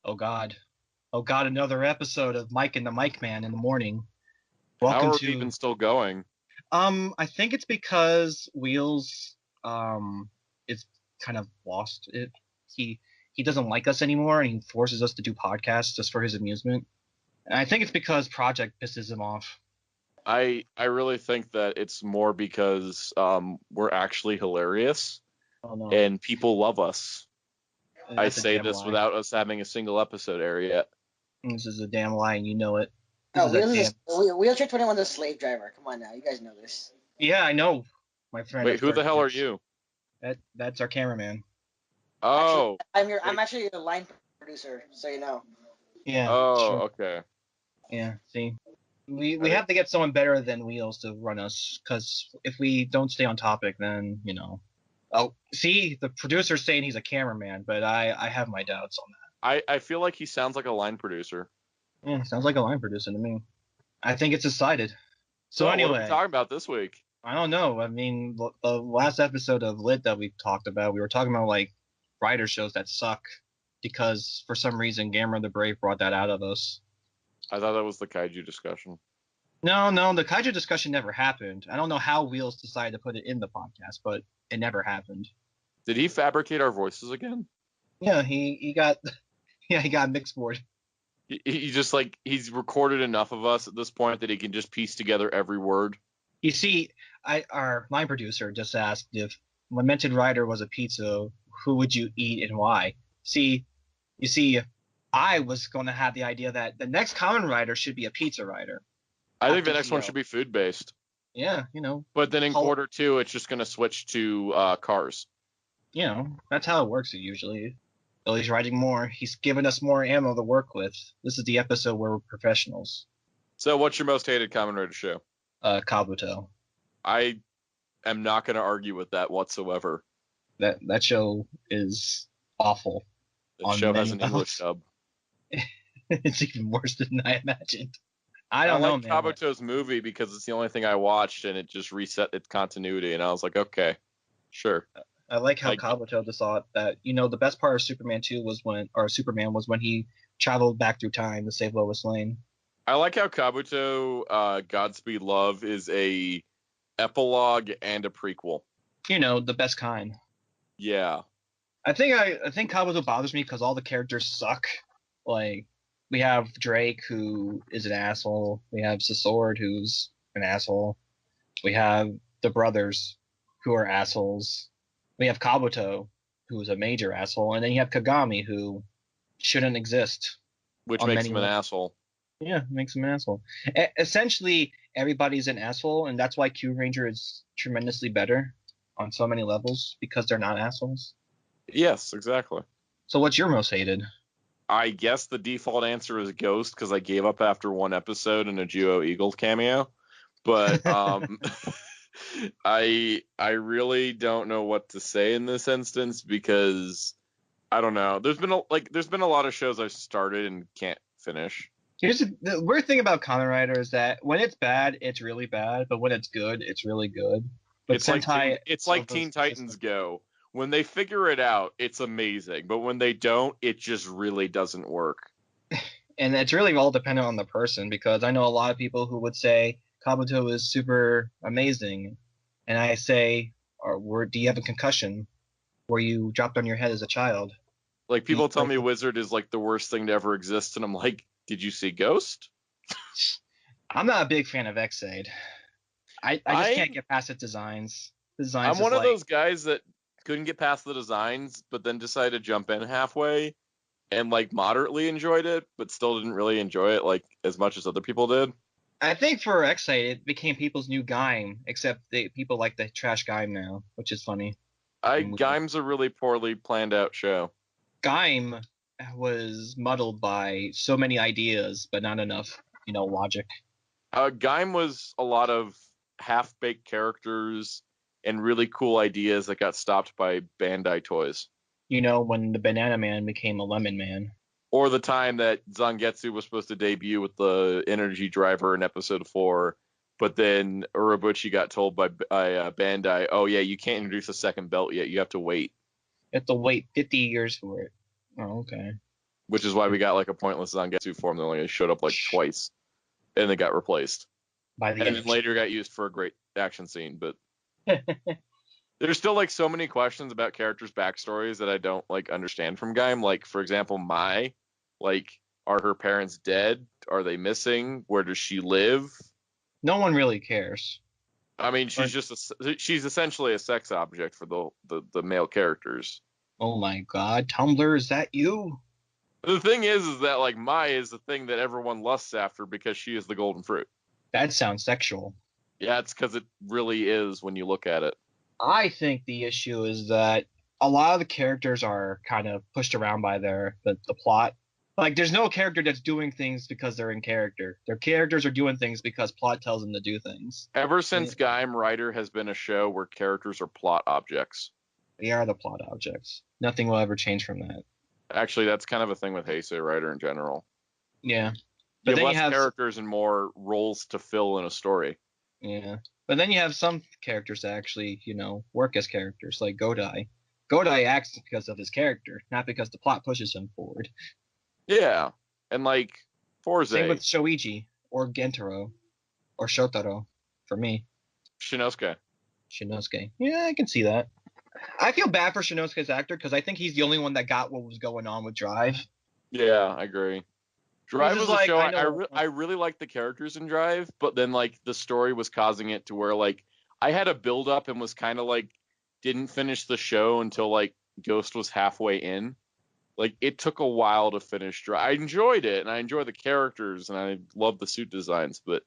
Oh God. Oh God, another episode of Mike and the Mike Man in the morning. How Welcome are we to even still going? I think it's because Wheels is kind of lost it. He doesn't like us anymore and he forces us to do podcasts just for his amusement. And I think it's because Project pisses him off. I really think that it's more because we're actually hilarious Oh no. and people love us. I That's a say damn this lie. without us having a single episode air yet. This is a damn lie and you know it. No, Wheelchair 21 is a slave driver. Come on now, you guys know this. Yeah, I know. My friend. Wait, who the hell are you? That's our cameraman. Oh. I'm actually a line producer, so you know. Yeah. Oh, Sure. okay. Yeah, see. We have to get someone better than Wheels to run us, because if we don't stay on topic, then, you know. Oh, see, the producer's saying he's a cameraman, but I have my doubts on that. I feel like he sounds like a line producer. Yeah, sounds like a line producer to me. I think it's decided. So anyway, what are we talking about this week? I don't know. I mean, the last episode of Lit that we talked about, we were talking about, like, Rider shows that suck, because for some reason Gamera the Brave brought that out of us. I thought that was the kaiju discussion. No, the kaiju discussion never happened. I don't know how Wheels decided to put it in the podcast, but it never happened. Did he fabricate our voices again? Yeah, he got mixed board. He just he's recorded enough of us at this point that he can just piece together every word. You see, our line producer just asked if Lamented Rider was a pizza, who would you eat and why? You see, I was going to have the idea that the next Kamen Rider should be a pizza rider. I think the next one should be food based. Yeah, you know. But then in quarter 2, it's just going to switch to cars. You know, that's how it works usually. Though he's writing more, he's giving us more ammo to work with. This is the episode where we're professionals. So what's your most hated Kamen Rider show? Kabuto. I am not going to argue with that whatsoever. That show is awful. That show has an English dub. It's even worse than I imagined. I don't know, man. I like Kabuto's movie because it's the only thing I watched, and it just reset its continuity, and I was like, okay, sure. I like how Kabuto just thought that, you know, the best part of Superman was when he traveled back through time to save Lois Lane. I like how Kabuto Godspeed Love is a epilogue and a prequel. You know, the best kind. Yeah. I think Kabuto bothers me because all the characters suck. Like, we have Drake, who is an asshole. We have Sword, who's an asshole. We have the brothers, who are assholes. We have Kabuto, who's a major asshole. And then you have Kagami, who shouldn't exist. Which makes him an asshole. Yeah, makes him an asshole. Essentially, everybody's an asshole, and that's why Q Ranger is tremendously better on so many levels, because they're not assholes. Yes, exactly. So what's your most hated? I guess the default answer is Ghost, because I gave up after one episode in a Duo Eagle cameo. But I really don't know what to say in this instance, because I don't know. There's been a lot of shows I've started and can't finish. Here's the weird thing about Kamen Rider is that when it's bad, it's really bad, but when it's good, it's really good. But it's like Teen Titans Go. When they figure it out, it's amazing. But when they don't, it just really doesn't work. And it's really all dependent on the person, because I know a lot of people who would say Kabuto is super amazing. And I say, do you have a concussion where you dropped on your head as a child? Like, people tell me Wizard is like the worst thing to ever exist. And I'm like, did you see Ghost? I'm not a big fan of X-Aid. I just can't get past its designs. I'm one of those guys that couldn't get past the designs, but then decided to jump in halfway and like moderately enjoyed it, but still didn't really enjoy it like as much as other people did. I think for X-Aid, it became people's new Gaim, except people like the trash Gaim now, which is funny. Gaim's a really poorly planned out show. Gaim was muddled by so many ideas, but not enough, logic. Gaim was a lot of half-baked characters and really cool ideas that got stopped by Bandai Toys. When the Banana Man became a Lemon Man. Or the time that Zangetsu was supposed to debut with the energy driver in episode 4, but then Urobuchi got told by Bandai, oh yeah, you can't introduce a second belt yet, you have to wait. You have to wait 50 years for it. Oh, okay. which is why we got like a pointless Zangetsu form that only showed up like twice, and then got replaced. By the And end. then later got used for a great action scene, but there's still like so many questions about characters' backstories that I don't like understand from Gaim. Like, for example, Mai, like, are her parents dead? Are they missing? Where does she live? No one really cares. I mean, she's she's essentially a sex object for the male characters. Oh my god, Tumblr, is that you? The thing is that like Mai is the thing that everyone lusts after because she is the golden fruit. That sounds sexual. Yeah, it's because it really is when you look at it. I think the issue is that a lot of the characters are kind of pushed around by the plot. Like, there's no character that's doing things because they're in character. Their characters are doing things because plot tells them to do things. Ever since Kamen Rider has been a show where characters are plot objects. They are the plot objects. Nothing will ever change from that. Actually, that's kind of a thing with Heisei Rider in general. Yeah. But But you then have less characters and more roles to fill in a story. Yeah. But then you have some characters that actually, work as characters, like Godai. Godai acts because of his character, not because the plot pushes him forward. Yeah. And like Forze. Same with Shoichi or Gentaro or Shotaro for me. Shinosuke. Yeah, I can see that. I feel bad for Shinosuke's actor because I think he's the only one that got what was going on with Drive. Yeah, I agree. Drive was a show I really liked the characters in Drive, but then like the story was causing it to where like I had a build up and was kind of like didn't finish the show until like Ghost was halfway in. Like it took a while to finish Drive. I enjoyed it and I enjoy the characters and I love the suit designs, but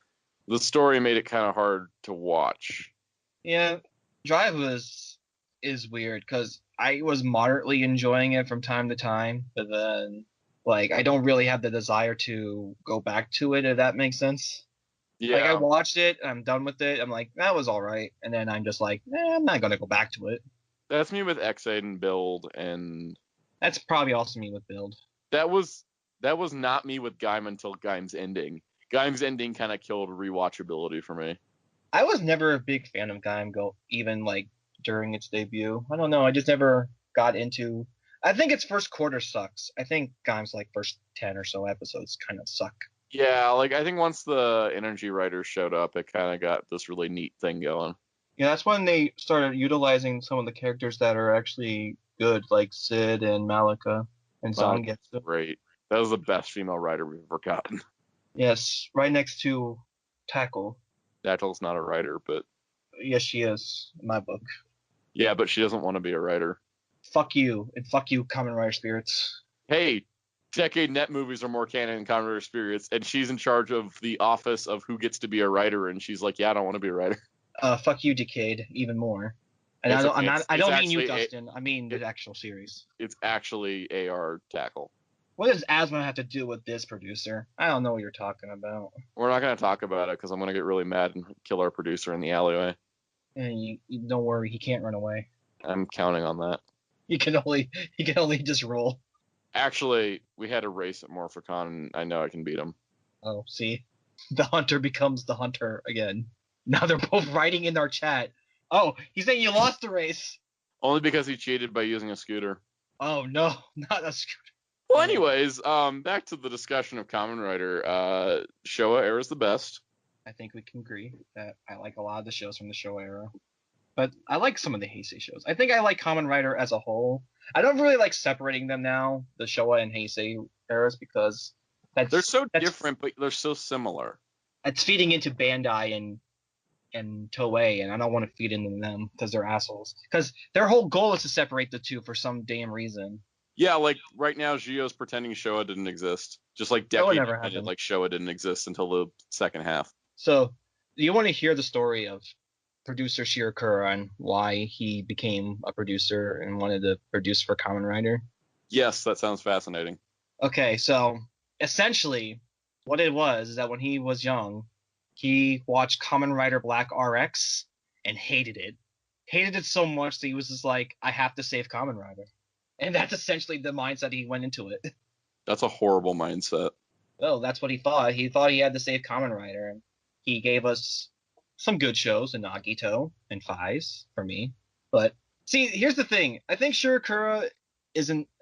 the story made it kind of hard to watch. Yeah, Drive is weird because I was moderately enjoying it from time to time, but then like I don't really have the desire to go back to it, if that makes sense. Yeah. Like I watched it, I'm done with it. I'm like, that was all right, and then I'm just like, I'm not gonna go back to it. That's me with X8 and Build, and that's probably also me with Build. That was not me with Gaim until Gaim's ending. Gaim's ending kind of killed rewatchability for me. I was never a big fan of Gaim even like during its debut. I don't know. I just never got into. I think its first quarter sucks. I think Gaim's like first 10 or so episodes kind of suck. Yeah, like I think once the Energy Writers showed up, it kind of got this really neat thing going. Yeah, that's when they started utilizing some of the characters that are actually good, like Sid and Malika and Zangetsu. Great. That was the best female writer we've ever gotten. Yes, right next to Tackle. Tackle's not a writer, but... Yes, she is, in my book. Yeah, but she doesn't want to be a writer. Fuck you, and fuck you, Kamen Rider Spirits. Hey, Decade Net movies are more canon than Kamen Rider Spirits, and she's in charge of the office of who gets to be a writer, and she's like, yeah, I don't want to be a writer. Fuck you, Decade, even more. And I don't mean you, Dustin. I mean the actual series. It's actually AR Tackle. What does asthma have to do with this, producer? I don't know what you're talking about. We're not going to talk about it because I'm going to get really mad and kill our producer in the alleyway. And you don't worry, he can't run away. I'm counting on that. He can only just roll. Actually, we had a race at Morphicon, and I know I can beat him. Oh, see? The hunter becomes the hunter again. Now they're both writing in our chat. Oh, he's saying you lost the race. Only because he cheated by using a scooter. Oh, no, not a scooter. Well, anyways, back to the discussion of Kamen Rider. Showa Era is the best. I think we can agree that I like a lot of the shows from the Showa Era. But I like some of the Heisei shows. I think I like Kamen Rider as a whole. I don't really like separating them now, the Showa and Heisei eras, because they're so different, but they're so similar. It's feeding into Bandai and Toei, and I don't want to feed into them because they're assholes. Because their whole goal is to separate the two for some damn reason. Yeah, like right now, Gio's pretending Showa didn't exist. Just like Decade pretended like Showa didn't exist until the second half. So, do you want to hear the story of producer Shirakura and why he became a producer and wanted to produce for Kamen Rider? Yes, that sounds fascinating. Okay, so essentially, what it was is that when he was young, he watched Kamen Rider Black RX and hated it. Hated it so much that he was just like, I have to save Kamen Rider. And that's essentially the mindset he went into it. That's a horrible mindset. Well, that's what he thought. He thought he had to save Kamen Rider. And he gave us some good shows in Nagito and Fies for me. But see, here's the thing. I think Shirakura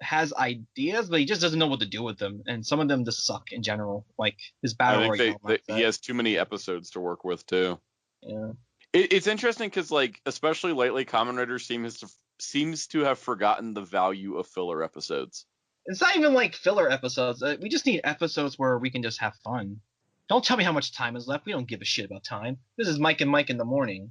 has ideas, but he just doesn't know what to do with them, and some of them just suck in general. Like his I battle think royale. he has too many episodes to work with too. Yeah. It's interesting because, like, especially lately, Kamen Rider seems to have forgotten the value of filler episodes. It's not even like filler episodes. We just need episodes where we can just have fun. Don't tell me how much time is left. We don't give a shit about time. This is Mike and Mike in the morning.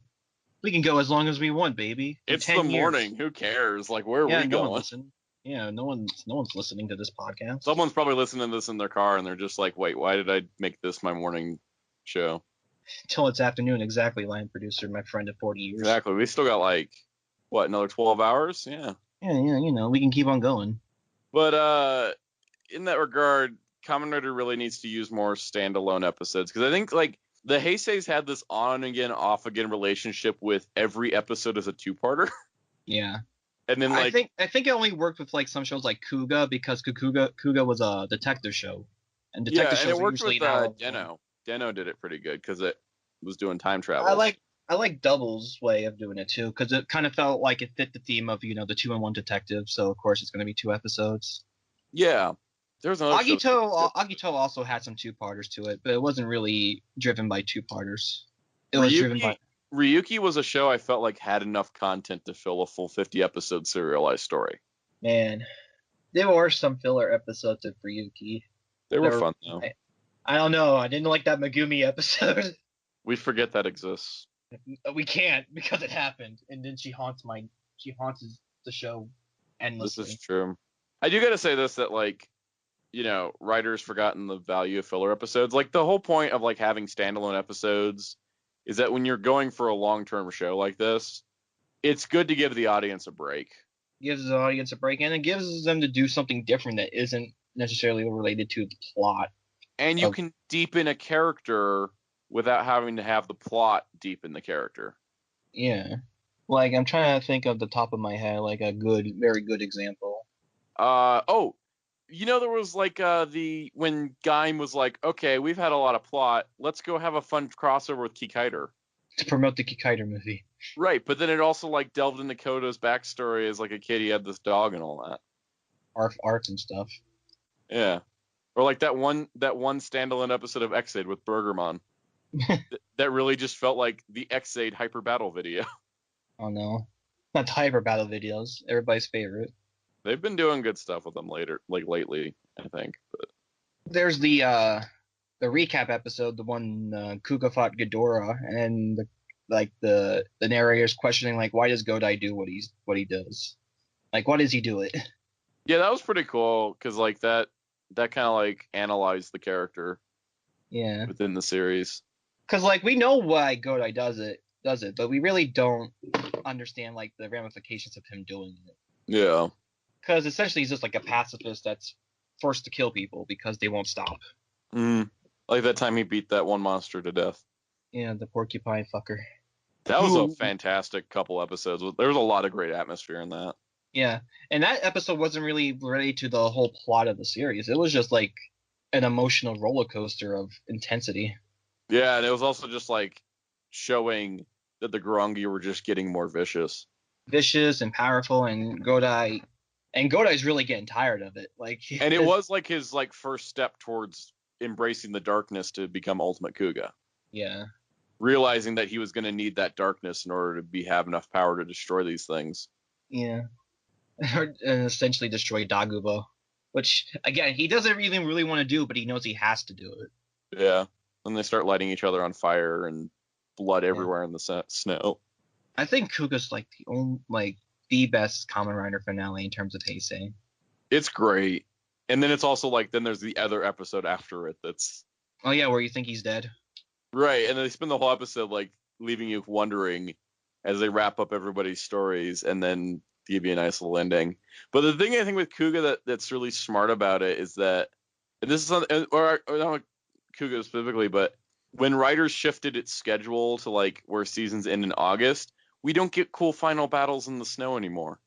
We can go as long as we want, baby. It's the morning. Who cares? Like, where are we going? No one's listening to this podcast. Someone's probably listening to this in their car, and they're just like, "Wait, why did I make this my morning show?" Till it's afternoon, exactly. Line producer, my friend of 40 years. Exactly. We still got like another 12 hours? Yeah. Yeah. We can keep on going. But in that regard, Kamen Rider really needs to use more standalone episodes because I think like the Heisei's had this on again, off again relationship with every episode as a two-parter. Yeah. And then like I think it only worked with like some shows like Kuga because Kuga was a detective show, and detective shows it worked usually with Deno. Deno did it pretty good because it was doing time travel. I like Double's way of doing it too because it kind of felt like it fit the theme of the 2-in-1 detective. So of course it's going to be 2 episodes. Yeah, there's another Agito also had some 2-parters to it, but it wasn't really driven by 2-parters. It was driven by. Ryuki was a show I felt like had enough content to fill a full 50-episode serialized story. Man, there were some filler episodes of Ryuki. They were fun though. I don't know. I didn't like that Megumi episode. We forget that exists. We can't because it happened, and then she haunts the show endlessly. This is true. I do gotta say this that like, writers forgotten the value of filler episodes. Like the whole point of like having standalone episodes is that when you're going for a long-term show like this, it's good to give the audience a break. Gives the audience a break, and it gives them to do something different that isn't necessarily related to the plot. And you can deepen a character without having to have the plot deepen the character. Yeah. Like, I'm trying to think of the top of my head, like a very good example. There was like when Gaim was like, okay, we've had a lot of plot, let's go have a fun crossover with Kikaider. To promote the Kikaider movie. Right, but then it also like delved into Koto's backstory as like a kid, he had this dog and all that. Art and stuff. Yeah. Or like that one standalone episode of X-Aid with Burgermon. that really just felt like the X-Aid hyper battle video. Oh no. Not the hyper battle videos. Everybody's favorite. They've been doing good stuff with them lately, I think. But there's the recap episode, the one Kuga fought Ghidorah, and the narrator's questioning like, why does Godai do what he does? Like, why does he do it? Yeah, that was pretty cool because like that kind of like analyzed the character. Yeah. Within the series. Because like we know why Godai does it, but we really don't understand like the ramifications of him doing it. Yeah. Because essentially he's just like a pacifist that's forced to kill people because they won't stop. Like that time he beat that one monster to death. Yeah, the porcupine fucker. That was a fantastic couple episodes. There was a lot of great atmosphere in that. Yeah, and that episode wasn't really related to the whole plot of the series. It was just like an emotional roller coaster of intensity. Yeah, and it was also just like showing that the Gorongi were just getting more vicious. Vicious and powerful, and Godai's really getting tired of it. Like, and it was like his like first step towards embracing the darkness to become Ultimate Kuga. Yeah. Realizing that he was going to need that darkness in order to have enough power to destroy these things. Yeah. And essentially destroy Dagubo. Which, again, he doesn't even really want to do, but he knows he has to do it. Yeah. Then they start lighting each other on fire and blood everywhere in the snow. I think Kuga's like the best Kamen Rider finale in terms of Heisei. It's great. And then it's also like, then there's the other episode after it that's... Oh yeah, where you think he's dead. Right, and they spend the whole episode like leaving you wondering as they wrap up everybody's stories and then give you a nice little ending. But the thing I think with Kuga that's really smart about it is that, and this is something, or not Kuga specifically, but when writers shifted its schedule to like where seasons end in August, we don't get cool final battles in the snow anymore.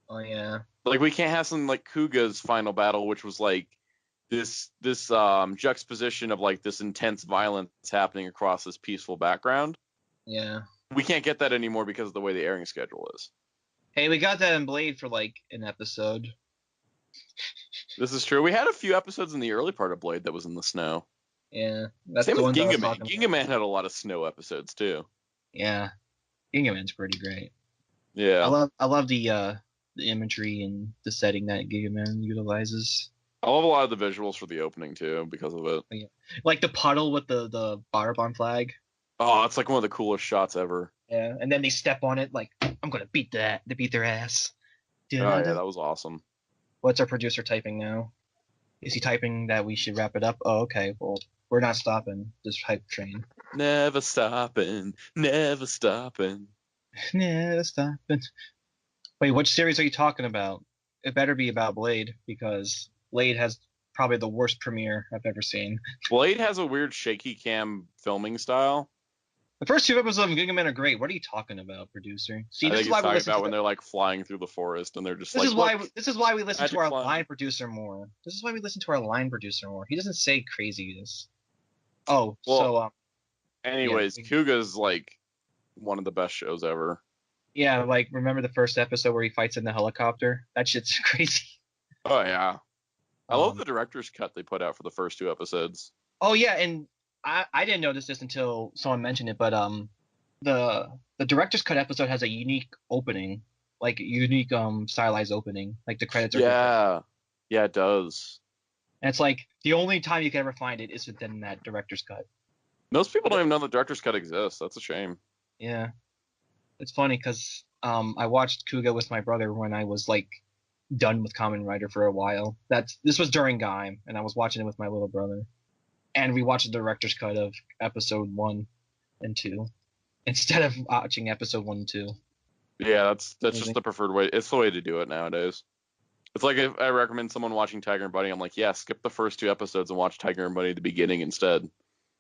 Oh yeah. Like we can't have something like Kuga's final battle, which was like this juxtaposition of like this intense violence happening across this peaceful background. Yeah. We can't get that anymore because of the way the airing schedule is. Hey, we got that in Blade for like an episode. This is true. We had a few episodes in the early part of Blade that was in the snow. Yeah, that's Same the with one that I was Gingaman. talking about. Gingaman had a lot of snow episodes too. Yeah, Gingaman's pretty great. Yeah, I love the imagery and the setting that Gigaman utilizes. I love a lot of the visuals for the opening too because of it. Yeah. Like the puddle with the Barbon flag. Oh, it's like one of the coolest shots ever. Yeah, and then they step on it like I'm gonna beat their ass. Oh yeah, that was awesome. What's our producer typing now? Is he typing that we should wrap it up? Oh, okay. Well, we're not stopping this hype train. Never stopping, never stopping. Never stopping. Wait, what series are you talking about? It better be about Blade, because Blade has probably the worst premiere I've ever seen. Blade has a weird shaky cam filming style. The first two episodes of Gigaman are great. What are you talking about, producer? See, I this think is why he's we talking listen about to when they're like flying through the forest and they're just this like. This is why we listen to our flying. line producer more. This is why we listen to our line producer more. He doesn't say craziness. Oh, well, so anyways, yeah. Kuga's like one of the best shows ever. Yeah, like remember the first episode where he fights in the helicopter? That shit's crazy. Oh yeah, I love the director's cut they put out for the first two episodes. Oh yeah, and I didn't notice this until someone mentioned it, but the director's cut episode has a unique opening, like unique stylized opening, like the credits are different. Yeah, it does. And it's like the only time you can ever find it is within that director's cut. Most people don't even know the director's cut exists. That's a shame. Yeah, it's funny because I watched Kuga with my brother when I was like done with Kamen Rider for a while. This was during Gaim, and I was watching it with my little brother, and we watched the director's cut of episode 1 and 2 instead of watching episode 1 and 2. Yeah, that's just the preferred way. It's the way to do it nowadays. It's like if I recommend someone watching Tiger and Bunny, I'm like, yeah, skip the first two episodes and watch Tiger and Bunny at the beginning instead.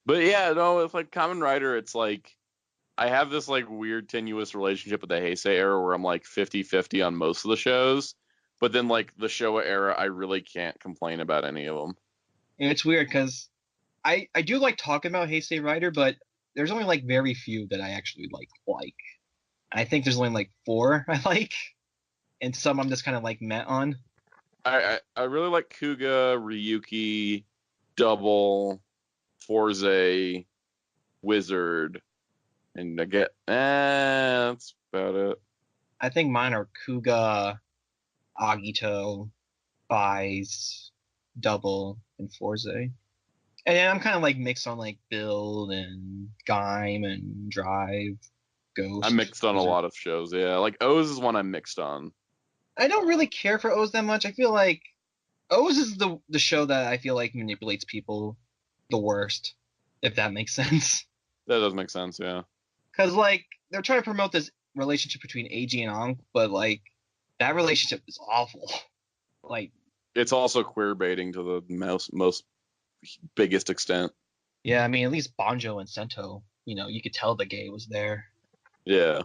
But yeah, no, it's like Kamen Rider, it's like I have this like weird tenuous relationship with the Heisei era where I'm like 50-50 on most of the shows, but then like the Showa era, I really can't complain about any of them. And it's weird because I do like talking about Heisei Rider, but there's only like very few that I actually like. I think there's only like 4 I like, and some I'm just kind of like met on. I really like Kuga, Ryuki, Double, Forze, Wizard, and I get that's about it. I think mine are Kuga, Agito, Faiz, Double, and Forze. And then I'm kind of like mixed on like Build and Gaim and Drive, Ghost. I'm mixed on a lot of shows, yeah. Like O's is one I'm mixed on. I don't really care for O's that much. I feel like O's is the show that I feel like manipulates people the worst, if that makes sense. That does make sense, yeah. Because like they're trying to promote this relationship between AG and Ong, but like that relationship is awful. Like it's also queer baiting to the most biggest extent. Yeah, I mean at least Banjo and Sento, you could tell the gay was there. Yeah,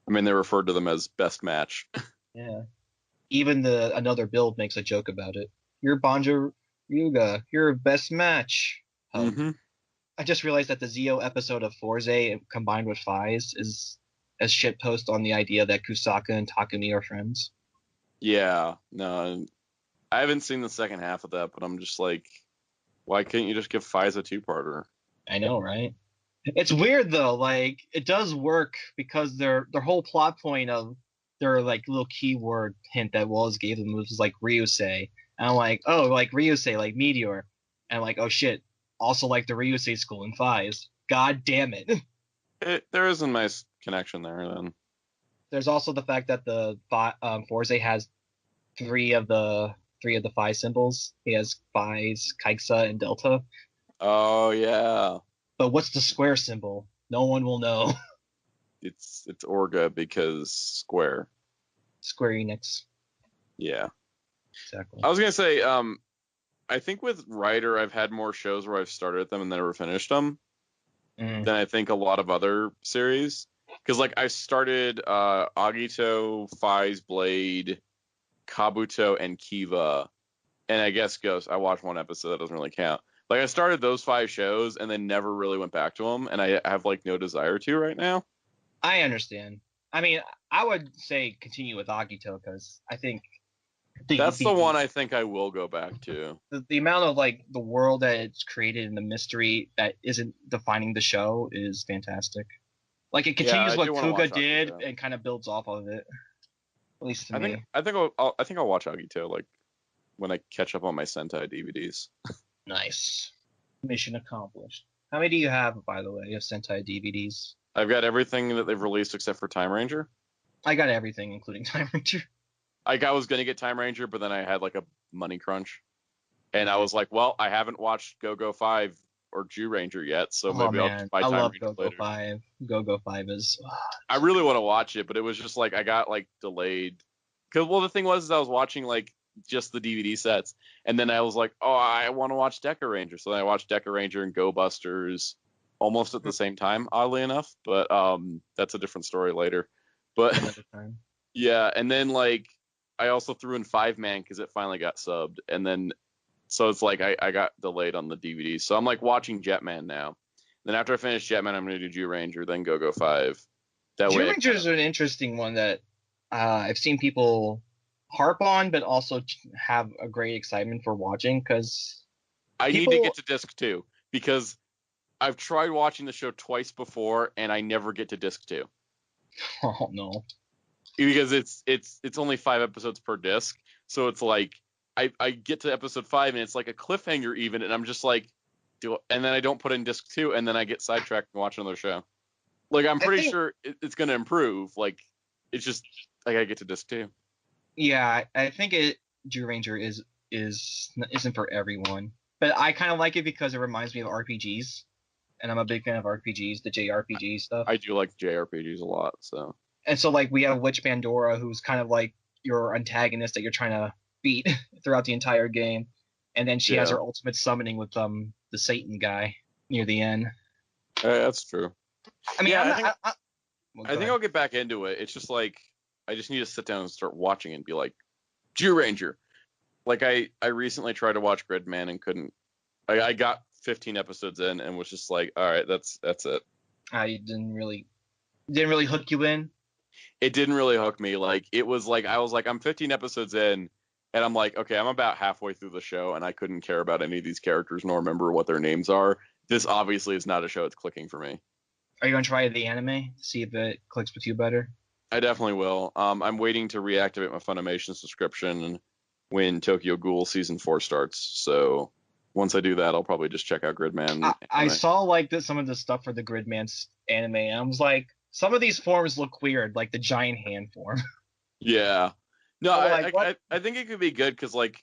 I mean they referred to them as best match. Yeah. Even another build makes a joke about it. You're Banjo Ryuga. You're best match. Mm-hmm. I just realized that the Zio episode of Forze combined with Faiz is a shitpost on the idea that Kusaka and Takumi are friends. Yeah, no, I haven't seen the second half of that, but I'm just like, why can't you just give Faiz a 2-parter? I know, right? It's weird though. Like it does work because their whole plot point of their like little keyword hint that Wallace gave them was like Ryusei. And I'm like, oh, like Ryusei, like Meteor. And I'm like, oh shit, also like the Ryusei school in Faiz. God damn it. There is a nice connection there then. There's also the fact that the Forze has 3 of the Phi symbols. He has Phi's, Kaixa, and Delta. Oh yeah. But what's the square symbol? No one will know. It's Orga because Square. Square Enix. Yeah. Exactly. I was gonna say, I think with Rider, I've had more shows where I've started them and never finished them than I think a lot of other series. Because like I started Agito, Phi's Blade, Kabuto, and Kiva, and I guess Ghost. I watched one episode, that doesn't really count. Like I started those 5 shows and then never really went back to them, and I have like no desire to right now. I understand. I mean, I would say continue with Agito because I think That's the one I think I will go back to. The amount of like the world that it's created and the mystery that isn't defining the show is fantastic. Like it continues what Kuga did and kind of builds off of it. At least to me. I think I'll watch Agito like when I catch up on my Sentai DVDs. Nice. Mission accomplished. How many do you have, by the way, of Sentai DVDs? I've got everything that they've released except for Time Ranger. I got everything, including Time Ranger. I was going to get Time Ranger, but then I had like a money crunch. And I was like, well, I haven't watched Go-Go 5 or Jew Ranger yet, so maybe I'll just buy Time Ranger later. I love Go-Go 5. Go-Go 5 is... I really want to watch it, but it was just like I got like delayed. Because, well, the thing was I was watching like just the DVD sets, and then I was like, oh, I want to watch Deca Ranger. So then I watched Deca Ranger and Go Busters almost at the same time, oddly enough. But that's a different story later. But yeah, and then like I also threw in 5-Man because it finally got subbed, and then so it's like I got delayed on the DVD. So I'm like watching Jetman now. Then after I finish Jetman, I'm gonna do Jew Ranger, then Go-Go 5. Jew Ranger is an interesting one that I've seen people harp on, but also have a great excitement for watching because I need to get to disc 2 because I've tried watching the show twice before and I never get to disc 2. Oh no! Because it's only 5 episodes per disc, so it's like I get to episode 5 and it's like a cliffhanger even, and I'm just like, and then I don't put in disc 2, and then I get sidetracked and watch another show. Like I'm pretty sure it's gonna improve. Like it's just I gotta get to disc 2. Yeah, I think Jew Ranger isn't for everyone, but I kind of like it because it reminds me of RPGs, and I'm a big fan of RPGs, the JRPG stuff. I do like JRPGs a lot, so. And so like we have Witch Pandora, who's kind of like your antagonist that you're trying to beat throughout the entire game, and then she has her ultimate summoning with the Satan guy near the end. That's true. I mean, I think I'll get back into it. It's just like I just need to sit down and start watching it and be like, Jew Ranger. Like I recently tried to watch Gridman and couldn't. I got 15 episodes in and was just like, all right, that's it. I didn't really hook you in. It didn't really hook me. Like it was like I was like I'm 15 episodes in, and I'm like, okay, I'm about halfway through the show, and I couldn't care about any of these characters nor remember what their names are. This obviously is not a show that's clicking for me. Are you gonna try the anime? See if it clicks with you better? I definitely will. I'm waiting to reactivate my Funimation subscription when Tokyo Ghoul season 4 starts. So once I do that, I'll probably just check out Gridman. I saw like some of the stuff for the Gridman anime, and I was like, some of these forms look weird, like the giant hand form. Yeah. No, I think it could be good because like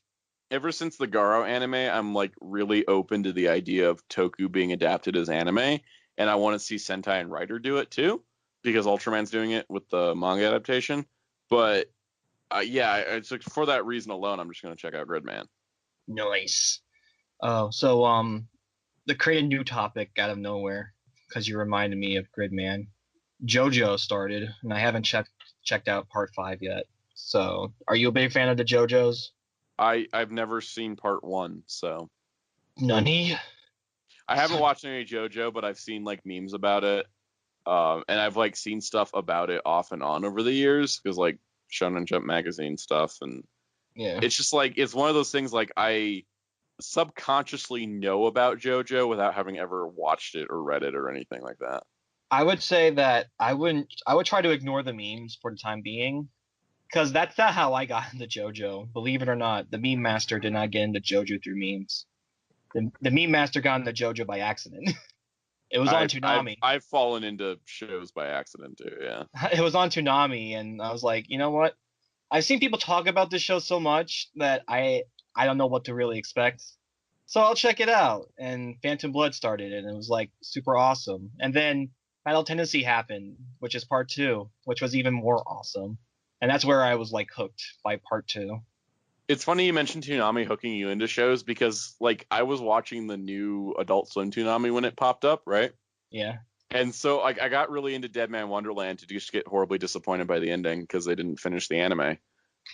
ever since the Garo anime, I'm like really open to the idea of Toku being adapted as anime, and I want to see Sentai and Rider do it too. Because Ultraman's doing it with the manga adaptation. But, yeah, it's like for that reason alone, I'm just going to check out Gridman. Nice. Oh, so, to create a new topic out of nowhere, because you reminded me of Gridman, JoJo started, and I haven't checked out part 5 yet. So, are you a big fan of the JoJos? I've never seen part 1, so. Nani? I haven't watched any JoJo, but I've seen, like, memes about it. And I've like seen stuff about it off and on over the years because like Shonen Jump magazine stuff, and it's just like it's one of those things like I subconsciously know about JoJo without having ever watched it or read it or anything like that. I would say that I would try to ignore the memes for the time being because that's not how I got into JoJo. Believe it or not, the meme master did not get into JoJo through memes. The meme master got into JoJo by accident. It was on Toonami. I've fallen into shows by accident too, yeah. It was on Toonami, and I was like, you know what? I've seen people talk about this show so much that I don't know what to really expect. So I'll check it out. And Phantom Blood started, and it was like super awesome. And then Final Tendency happened, which is part 2, which was even more awesome. And that's where I was like hooked by part 2. It's funny you mentioned Toonami hooking you into shows because, like, I was watching the new Adult Swim Toonami when it popped up, right? Yeah. And so, like, I got really into Dead Man Wonderland to just get horribly disappointed by the ending because they didn't finish the anime.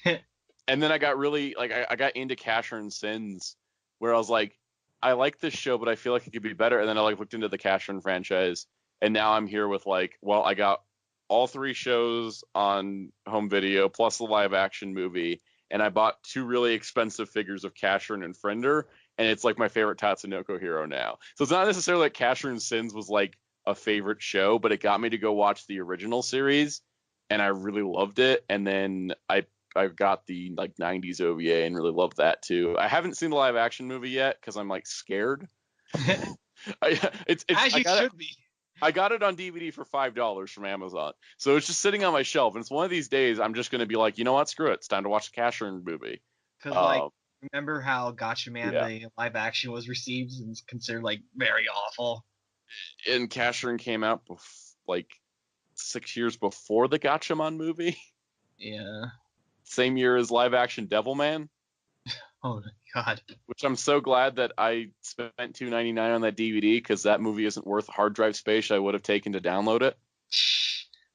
And then I got really, like, I got into Casher and Sins where I was like, I like this show, but I feel like it could be better. And then I, like, looked into the Casher and franchise, and now I'm here with, like, well, I got all 3 shows on home video plus the live action movie. and I bought 2 really expensive figures of Casshern and Friender, and it's like my favorite Tatsunoko hero now. So it's not necessarily like Casshern Sins was like a favorite show, but it got me to go watch the original series, and I really loved it. And then I've got the like 90s OVA and really loved that too. I haven't seen the live action movie yet because I'm like scared. Should be. I got it on DVD for $5 from Amazon, so it's just sitting on my shelf. And it's one of these days I'm just gonna be like, you know what, screw it, it's time to watch the Casshern movie. Because remember how Gatchaman the live action was received and considered like very awful. And Casshern came out like 6 years before the Gatchaman movie. Yeah. Same year as live action Devilman. Oh God. Which I'm so glad that I spent $2.99 on that DVD, because that movie isn't worth the hard drive space I would have taken to download it.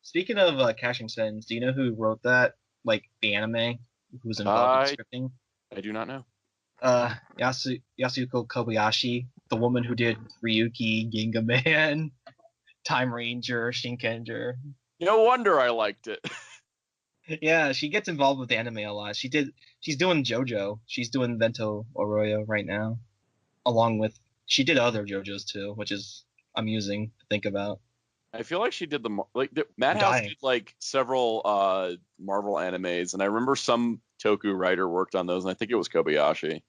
Speaking of Casshern Sins, do you know who wrote that? Like the anime? Who was involved in scripting? I do not know. Yasuko Kobayashi, the woman who did Ryuki, Ginga Man, Time Ranger, Shinkenger. No wonder I liked it. Yeah, she gets involved with the anime a lot. She's doing JoJo. She's doing Vento Arroyo right now, she did other JoJos too, which is amusing to think about. I feel like she did Madhouse did like several Marvel animes, and I remember some Toku writer worked on those, and I think it was Kobayashi.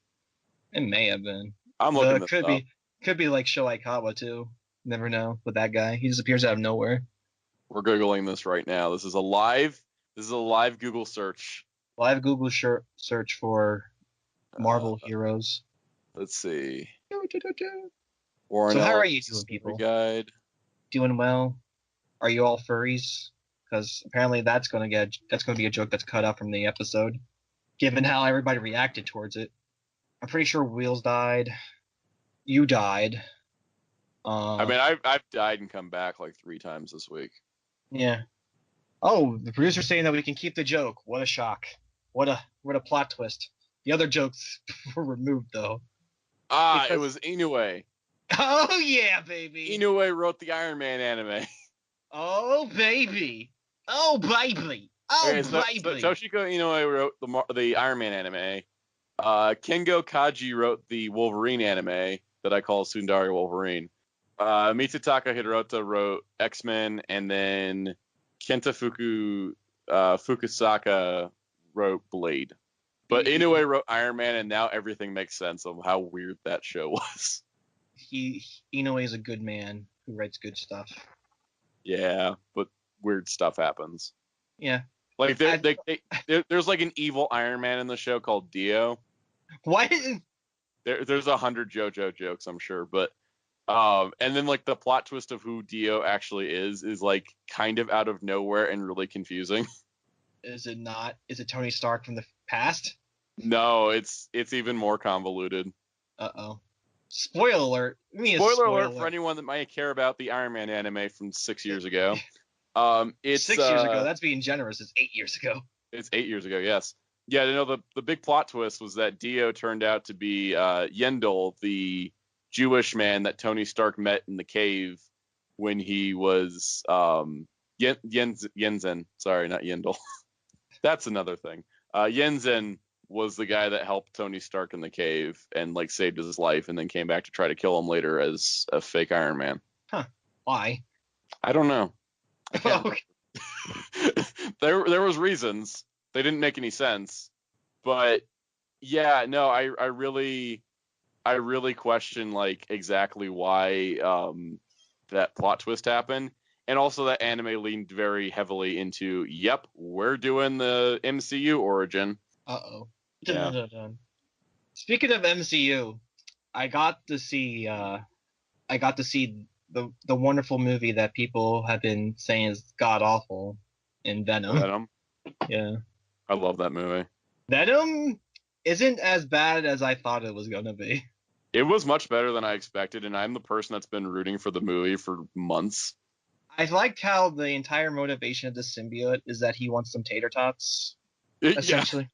It may have been. I'm looking this up. Could be like Sho Aikawa too. Never know with that guy. He just appears out of nowhere. We're googling this right now. This is a live Google search. Live Google search for Marvel heroes. Let's see. So how are you doing, people? Guide. Doing well? Are you all furries? Because apparently that's going to be a joke that's cut out from the episode, given how everybody reacted towards it. I'm pretty sure Wheels died. You died. I mean, I've died and come back like 3 times this week. Yeah. Oh, the producer's saying that we can keep the joke. What a shock. What a plot twist. The other jokes were removed, though. It was Inoue. Oh, yeah, baby. Inoue wrote the Iron Man anime. Oh, baby. Oh, baby. Oh, baby. So Toshiko Inoue wrote the Iron Man anime. Kengo Kaji wrote the Wolverine anime that I call Sundari Wolverine. Mitsutaka Hirota wrote X-Men, and then Kenta Fukusaka wrote Blade. But Inoue wrote Iron Man, and now everything makes sense of how weird that show was. Inoue is a good man who writes good stuff. Yeah, but weird stuff happens. Yeah. Like there's like an evil Iron Man in the show called Dio. What? There's 100 JoJo jokes, I'm sure, but and then like the plot twist of who Dio actually is like kind of out of nowhere and really confusing. Is it not? Is it Tony Stark from the past? No, it's even more convoluted. Uh-oh. Spoiler alert. Spoiler alert for anyone that might care about the Iron Man anime from 6 years ago. It's 6 years ago. That's being generous. It's 8 years ago. It's 8 years ago, yes. Yeah, the big plot twist was that Dio turned out to be Yendel, the Jewish man that Tony Stark met in the cave when he was Yenzen. Sorry, not Yendel. That's another thing. Yenzen was the guy that helped Tony Stark in the cave and like saved his life, and then came back to try to kill him later as a fake Iron Man. Huh? Why? I don't know. Okay. There was reasons. They didn't make any sense. But yeah, no, I really question like exactly why that plot twist happened. And also that anime leaned very heavily into, yep, we're doing the MCU origin. Uh-oh. Yeah. Speaking of MCU, I got to see the wonderful movie that people have been saying is god awful in Venom. Venom? Yeah. I love that movie. Venom isn't as bad as I thought it was going to be. It was much better than I expected, and I'm the person that's been rooting for the movie for months. I liked how the entire motivation of the symbiote is that he wants some tater tots, essentially. Yeah.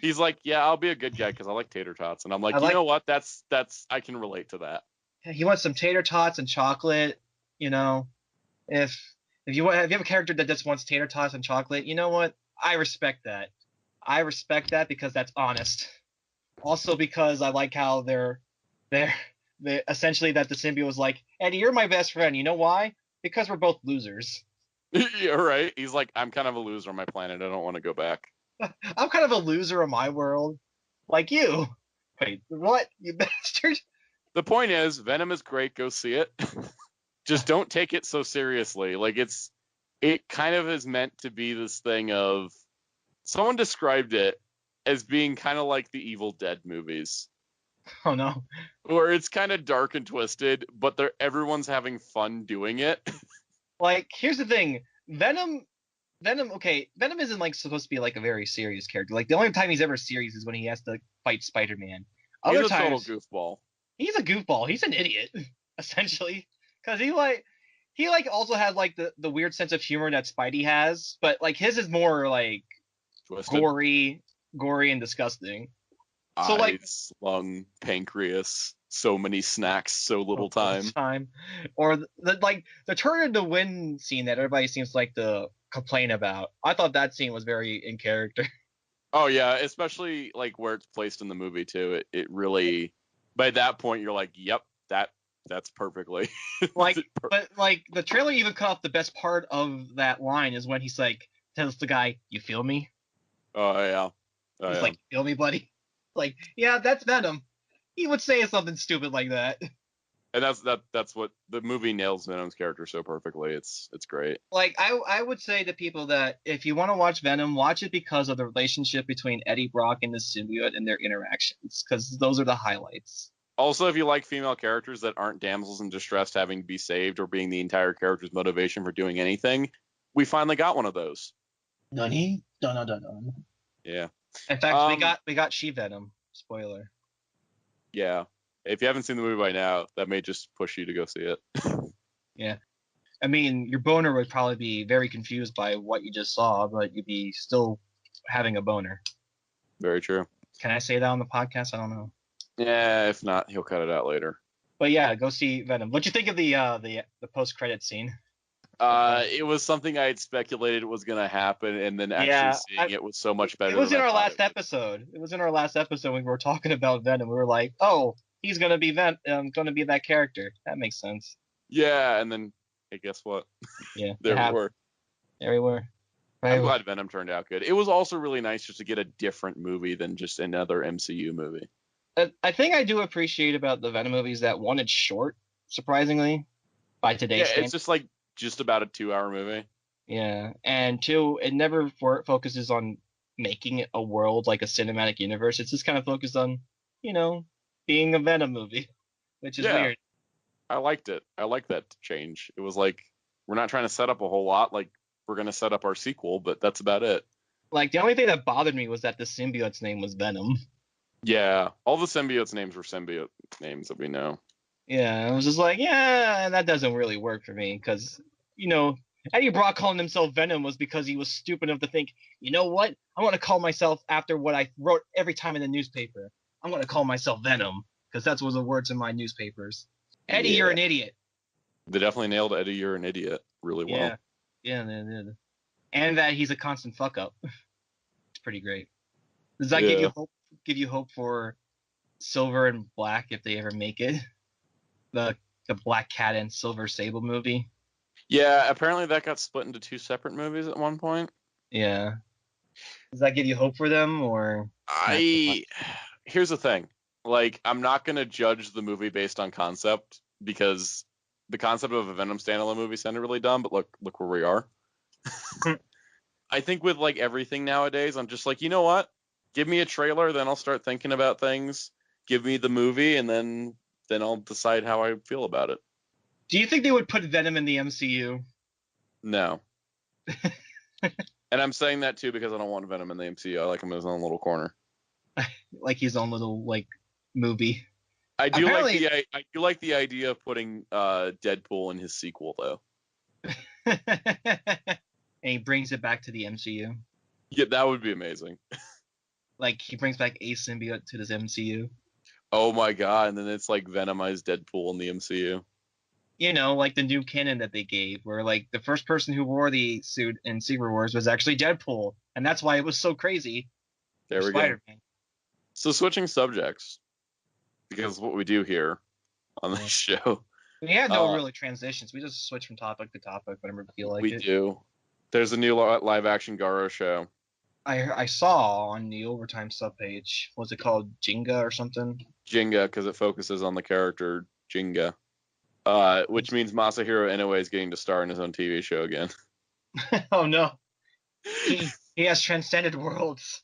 He's like, yeah, I'll be a good guy because I like tater tots. And I'm like, you know what? That's I can relate to that. He wants some tater tots and chocolate, you know. If you have a character that just wants tater tots and chocolate, you know what? I respect that. I respect that because that's honest. Also because I like how they're essentially that the symbiote was like, Eddie, you're my best friend. You know why? Because we're both losers. Yeah, right. He's like, I'm kind of a loser on my planet. I don't want to go back. I'm kind of a loser in my world, like you. Wait, what? You bastard! The point is, Venom is great. Go see it. Just don't take it so seriously. Like it kind of is meant to be this thing of. Someone described it as being kind of like the Evil Dead movies. Oh no. Where it's kind of dark and twisted, but everyone's having fun doing it. Like, here's the thing. Venom, okay, Venom isn't like supposed to be like a very serious character. Like the only time he's ever serious is when he has to fight Spider-Man. Other He's a times, total goofball. He's a goofball. He's an idiot, essentially. Because he also has like the weird sense of humor that Spidey has, but like his is more like Twisted. gory and disgusting. So like lung, pancreas, so many snacks, so little time. Or the turn in the wind scene that everybody seems like to complain about. I thought that scene was very in character. Oh yeah, especially like where it's placed in the movie too. It really, by that point you're like, yep, that's perfectly. But like the trailer even cut off the best part of that line is when he's like tells the guy, "You feel me?" Oh yeah. He's like, "Feel me, buddy?" Like, yeah, that's Venom. He would say something stupid like that. And that's what the movie nails Venom's character so perfectly. It's great. Like I would say to people that if you want to watch Venom, watch it because of the relationship between Eddie Brock and the symbiote and their interactions, because those are the highlights. Also, if you like female characters that aren't damsels in distress having to be saved or being the entire character's motivation for doing anything, we finally got one of those. Nani? Dun. Yeah. In fact, we got She-Venom. Spoiler. Yeah. If you haven't seen the movie by now, that may just push you to go see it. Yeah. I mean, your boner would probably be very confused by what you just saw, but you'd be still having a boner. Very true. Can I say that on the podcast? I don't know. Yeah, if not, he'll cut it out later. But yeah, go see Venom. What'd you think of the post-credit scene? It was something I had speculated was going to happen, and then actually seeing it was so much better. It was in our last episode. It was in our last episode when we were talking about Venom. We were like, "Oh, he's gonna be going to be that character." That makes sense. Yeah, and then hey, guess what? Yeah, there we were. There we were. I'm glad Venom turned out good. It was also really nice just to get a different movie than just another MCU movie. I think I do appreciate about the Venom movies that one, it's short, surprisingly, by today's standards. It's just like about a 2-hour movie. Yeah, and two, it never focuses on making it a world like a cinematic universe. It's just kind of focused on, being a Venom movie, which is weird. I liked it. I like that change. It was like, we're not trying to set up a whole lot. Like, we're going to set up our sequel, but that's about it. Like, the only thing that bothered me was that the symbiote's name was Venom. Yeah, all the symbiotes' names were symbiote names that we know. Yeah, I was just like, yeah, that doesn't really work for me, because, Eddie Brock calling himself Venom was because he was stupid enough to think, you know what? I want to call myself after what I wrote every time in the newspaper. I'm going to call myself Venom, because that's what the words in my newspapers. Eddie, you're an idiot. They definitely nailed Eddie, you're an idiot really well. Yeah, they did. And that he's a constant fuck up. It's pretty great. Does that give you hope for Silver and Black if they ever make it? The Black Cat and Silver Sable movie? Yeah, apparently that got split into 2 separate movies at one point. Yeah. Does that give you hope for them, or? Here's the thing. Like, I'm not going to judge the movie based on concept, because the concept of a Venom standalone movie sounded really dumb, but look where we are. I think with like everything nowadays, I'm just like, you know what? Give me a trailer, then I'll start thinking about things. Give me the movie, and then I'll decide how I feel about it. Do you think they would put Venom in the MCU? No. And I'm saying that too because I don't want Venom in the MCU. I like him in his own little corner. Like his own little movie. I do like the idea of putting Deadpool in his sequel though. And he brings it back to the MCU. Yeah, that would be amazing. Like he brings back a symbiote to this MCU. Oh my god! And then it's like Venomized Deadpool in the MCU. Like the new canon that they gave, where like the first person who wore the suit in Secret Wars was actually Deadpool, and that's why it was so crazy. There we go. So switching subjects, because what we do here on this show. We have no really transitions. We just switch from topic to topic whenever we feel like it. We do. There's a new live-action Garo show. I saw on the Overtime subpage. Was it called Jinga or something? Jinga, because it focuses on the character Jinga. Which means Masahiro Inoue is getting to star in his own TV show again. Oh no. He has transcended worlds.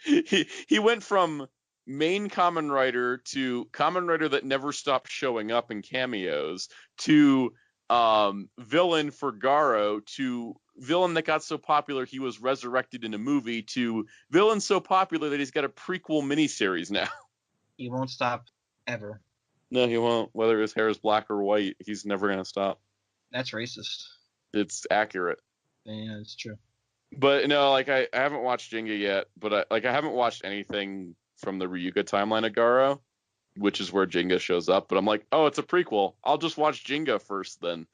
He went from main Kamen Rider to Kamen Rider that never stopped showing up in cameos to villain for Garo to villain that got so popular he was resurrected in a movie to villain so popular that he's got a prequel miniseries now. He won't stop ever. No, he won't. Whether his hair is black or white, he's never going to stop. That's racist. It's accurate. Yeah, it's true. But no, like I haven't watched Jinga yet, but I haven't watched anything from the Ryuga timeline of Garo, which is where Jinga shows up. But I'm like, oh, it's a prequel. I'll just watch Jinga first then.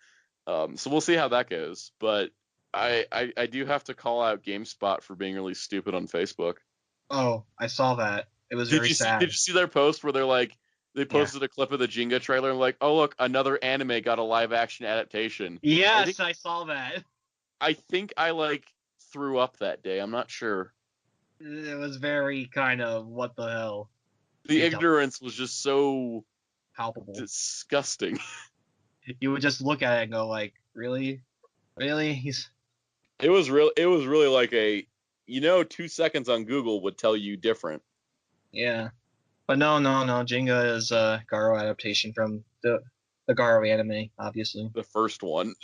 So we'll see how that goes. But I do have to call out GameSpot for being really stupid on Facebook. Oh, I saw that. It was very sad. Did you see their post where they're like, they posted a clip of the Jinga trailer and like, oh look, another anime got a live action adaptation. Yes, I saw that. I think I like threw up that day. I'm not sure. It was very kind of what the hell. The ignorance was just so palpable, disgusting. You would just look at it and go like, really? It was really like 2 seconds on Google would tell you different. Yeah. But no. Jinga is a Garo adaptation from the Garo anime, obviously. The first one.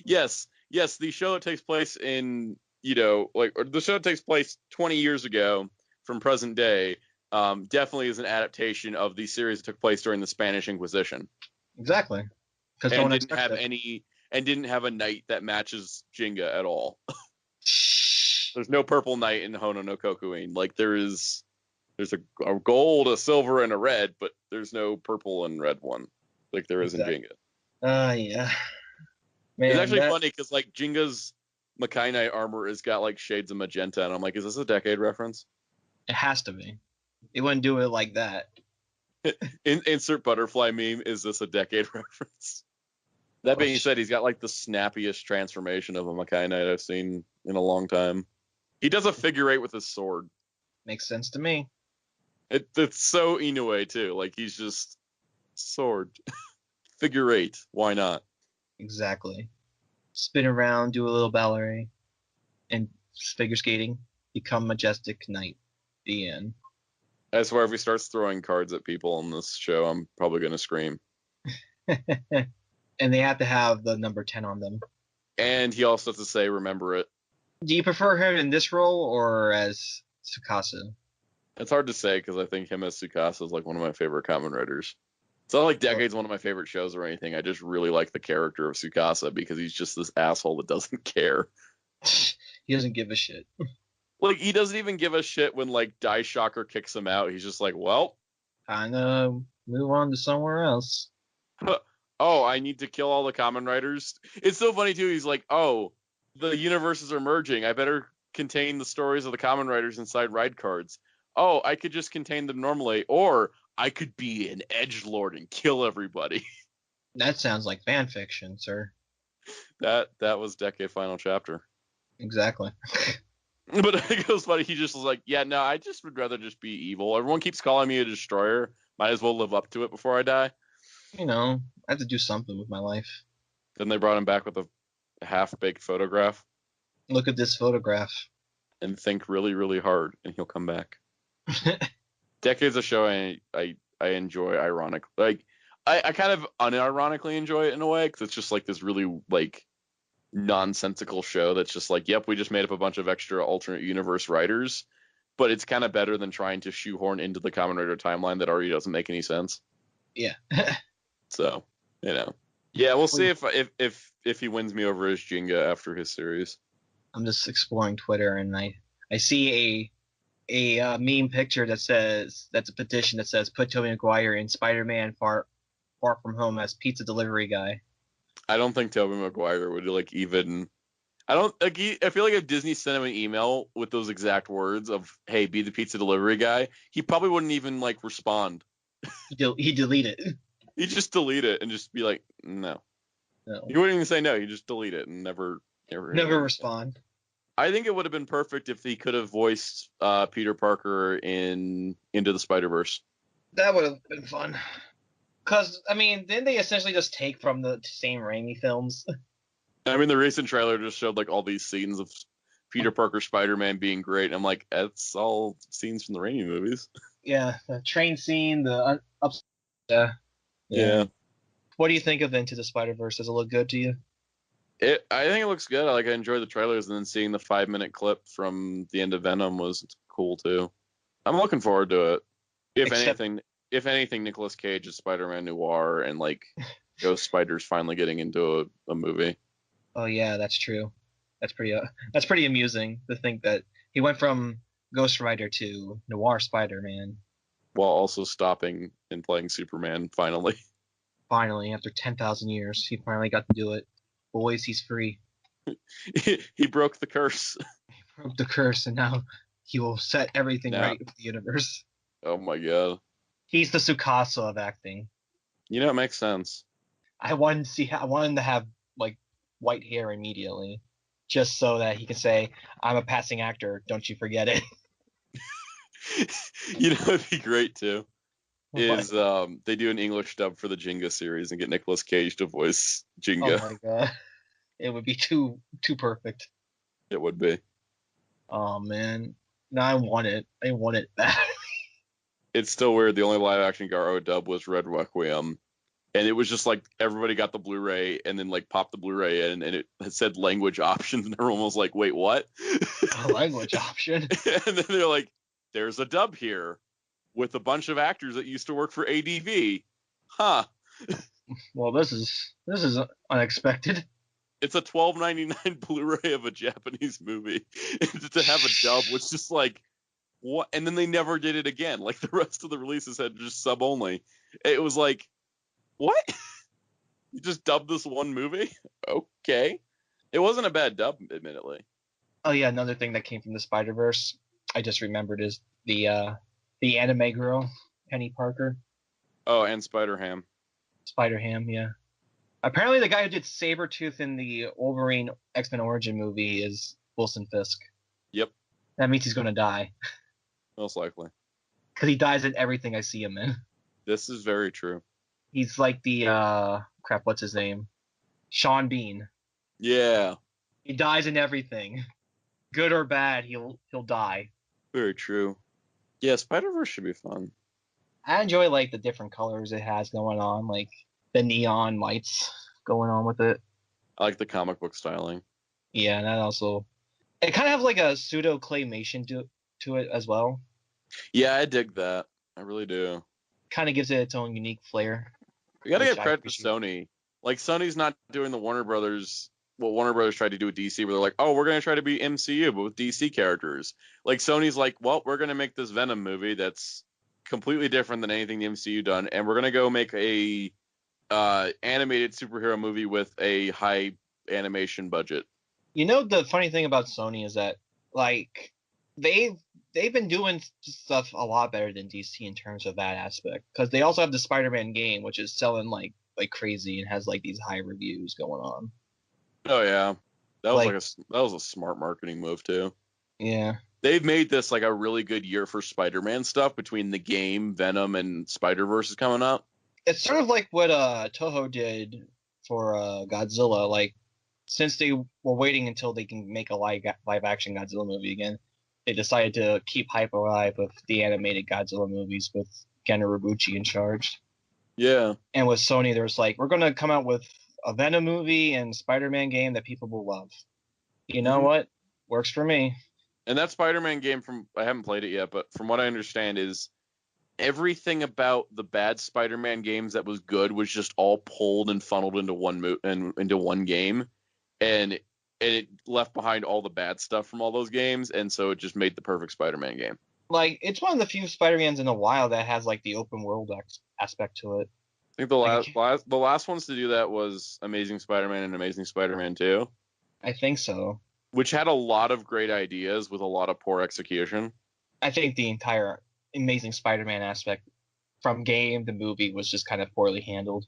Yes. The show that takes place in, the show that takes place 20 years ago from present day, definitely is an adaptation of the series that took place during the Spanish Inquisition. Exactly. Because no one didn't have a knight that matches Jinga at all. There's no purple knight in Hono no Kokuin. Like there's a gold, a silver, and a red, but there's no purple and red one like there is in Jinga. Yeah. Man, it's actually funny because like Jinga's Makai Knight armor has got like shades of magenta, and I'm like, is this a Decade reference? It has to be. It wouldn't do it like that. Insert butterfly meme. Is this a Decade reference? That being said, he's got like the snappiest transformation of a Makai Knight I've seen in a long time. He does a figure eight with his sword. Makes sense to me. It's so Inoue too. Like he's just sword. Figure eight. Why not? Exactly. Spin around, do a little ballet, and figure skating. Become majestic knight. The end. I swear, if he starts throwing cards at people in this show, I'm probably gonna scream. And they have to have the number 10 on them. And he also has to say, "Remember it." Do you prefer him in this role or as Tsukasa? It's hard to say because I think him as Tsukasa is like one of my favorite Kamen Riders. It's not like Decade's one of my favorite shows or anything. I just really like the character of Tsukasa because he's just this asshole that doesn't care. He doesn't give a shit. Like, he doesn't even give a shit when, like, Die Shocker kicks him out. He's just like, well. I'm gonna move on to somewhere else. Oh, I need to kill all the Kamen Riders. It's so funny, too. He's like, oh, the universes are merging. I better contain the stories of the Kamen Riders inside ride cards. Oh, I could just contain them normally. Or I could be an edgelord and kill everybody. That sounds like fan fiction, sir. That was Decade Final Chapter. Exactly. But it goes funny. He just was like, yeah, no, I just would rather just be evil. Everyone keeps calling me a destroyer. Might as well live up to it before I die. You know, I have to do something with my life. Then they brought him back with a half-baked photograph. Look at this photograph. And think really, really hard, and he'll come back. Decade's a show I enjoy, ironic. Like, I kind of unironically enjoy it in a way, because it's just like this really, like, nonsensical show that's just like, yep, we just made up a bunch of extra alternate universe writers, but it's kind of better than trying to shoehorn into the Kamen Rider timeline that already doesn't make any sense. Yeah. So, yeah, we'll see if he wins me over as Jinga after his series. I'm just exploring Twitter and I see a meme picture that's a petition that says put Tobey Maguire in Spider-Man Far From Home as pizza delivery guy. I don't think Tobey Maguire would like even. I don't like. I feel like if Disney sent him an email with those exact words of "Hey, be the pizza delivery guy," he probably wouldn't even like respond. He delete it. He'd just delete it and just be like, "No." No. He wouldn't even say no. He'd just delete it and never respond. I think it would have been perfect if he could have voiced Peter Parker in Into the Spider-Verse. That would have been fun. Because, I mean, didn't they essentially just take from the same Raimi films? I mean, the recent trailer just showed like all these scenes of Peter Parker Spider-Man being great. And I'm like, that's all scenes from the Raimi movies. Yeah, the train scene, the Yeah. What do you think of Into the Spider-Verse? Does it look good to you? I think it looks good. I enjoy the trailers, and then seeing the 5-minute clip from the end of Venom was cool too. I'm looking forward to it. If anything, Nicolas Cage is Spider-Man Noir, and like Ghost Spider's finally getting into a movie. Oh yeah, that's true. That's pretty amusing to think that he went from Ghost Rider to Noir Spider-Man. While also stopping and playing Superman finally. Finally, after 10,000 years, he finally got to do it. Boys, he's free. He broke the curse. He broke the curse, and now he will set everything right with the universe. Oh my god. He's the Tsukasa of acting. You know, it makes sense. I wanted him to have like white hair immediately, just so that he can say, "I'm a passing actor. Don't you forget it." You know, it'd be great too. Is What? they do an English dub for the Jenga series and get Nicolas Cage to voice Jenga. Oh my god, it would be too perfect. It would be. Oh man, no, I want it. I want it back. It's still weird. The only live action Garo dub was Red Requiem, and it was just like everybody got the Blu-ray and then like popped the Blu-ray in, and it said language options, and everyone was like, "Wait, what?" A language option. And then they're like, "There's a dub here with a bunch of actors that used to work for ADV." Huh. Well, this is unexpected. It's a $12.99 Blu-ray of a Japanese movie. And to have a dub was just like, what? And then they never did it again. Like the rest of the releases had just sub only. It was like, what? You just dubbed this one movie? Okay. It wasn't a bad dub, admittedly. Oh yeah, another thing that came from the Spider-Verse, I just remembered, is the anime girl, Penny Parker. Oh, and Spider-Ham. Spider-Ham, yeah. Apparently the guy who did Sabretooth in the Wolverine X-Men Origin movie is Wilson Fisk. Yep. That means he's going to die. Most likely. Because he dies in everything I see him in. This is very true. He's like the, what's his name? Sean Bean. Yeah. He dies in everything. Good or bad, he'll die. Very true. Yeah, Spider-Verse should be fun. I enjoy like the different colors it has going on, like the neon lights going on with it. I like the comic book styling. Yeah, and that also, it kind of has like a pseudo claymation to it as well. Yeah, I dig that. I really do. Kind of gives it its own unique flair. You gotta give credit to Sony. Like, Sony's not doing the Warner Brothers, what Warner Brothers tried to do with DC, where they're like, oh, we're gonna try to be MCU, but with DC characters. Like, Sony's like, well, we're gonna make this Venom movie that's completely different than anything the MCU done, and we're gonna go make a animated superhero movie with a high animation budget. You know, the funny thing about Sony is that like they've been doing stuff a lot better than DC in terms of that aspect, because they also have the Spider-Man game, which is selling like crazy and has like these high reviews going on. Oh yeah, that was that was a smart marketing move too. Yeah, they've made this like a really good year for Spider-Man stuff between the game, Venom, and Spider-Verse is coming up. It's sort of like what Toho did for Godzilla. Like, since they were waiting until they can make a live action Godzilla movie again, they decided to keep hype alive with the animated Godzilla movies with Ken Urobuchi in charge. Yeah. And with Sony, there's like, we're going to come out with a Venom movie and Spider-Man game that people will love. You know what? Works for me. And that Spider-Man game, I haven't played it yet, but from what I understand is everything about the bad Spider-Man games that was good was just all pulled and funneled into one game, and it left behind all the bad stuff from all those games, and so it just made the perfect Spider-Man game. Like, it's one of the few Spider-Mans in a while that has like the open world aspect to it. I think the last ones to do that was Amazing Spider-Man and Amazing Spider-Man 2. I think so. Which had a lot of great ideas with a lot of poor execution. I think the entire Amazing Spider-Man aspect from game to movie was just kind of poorly handled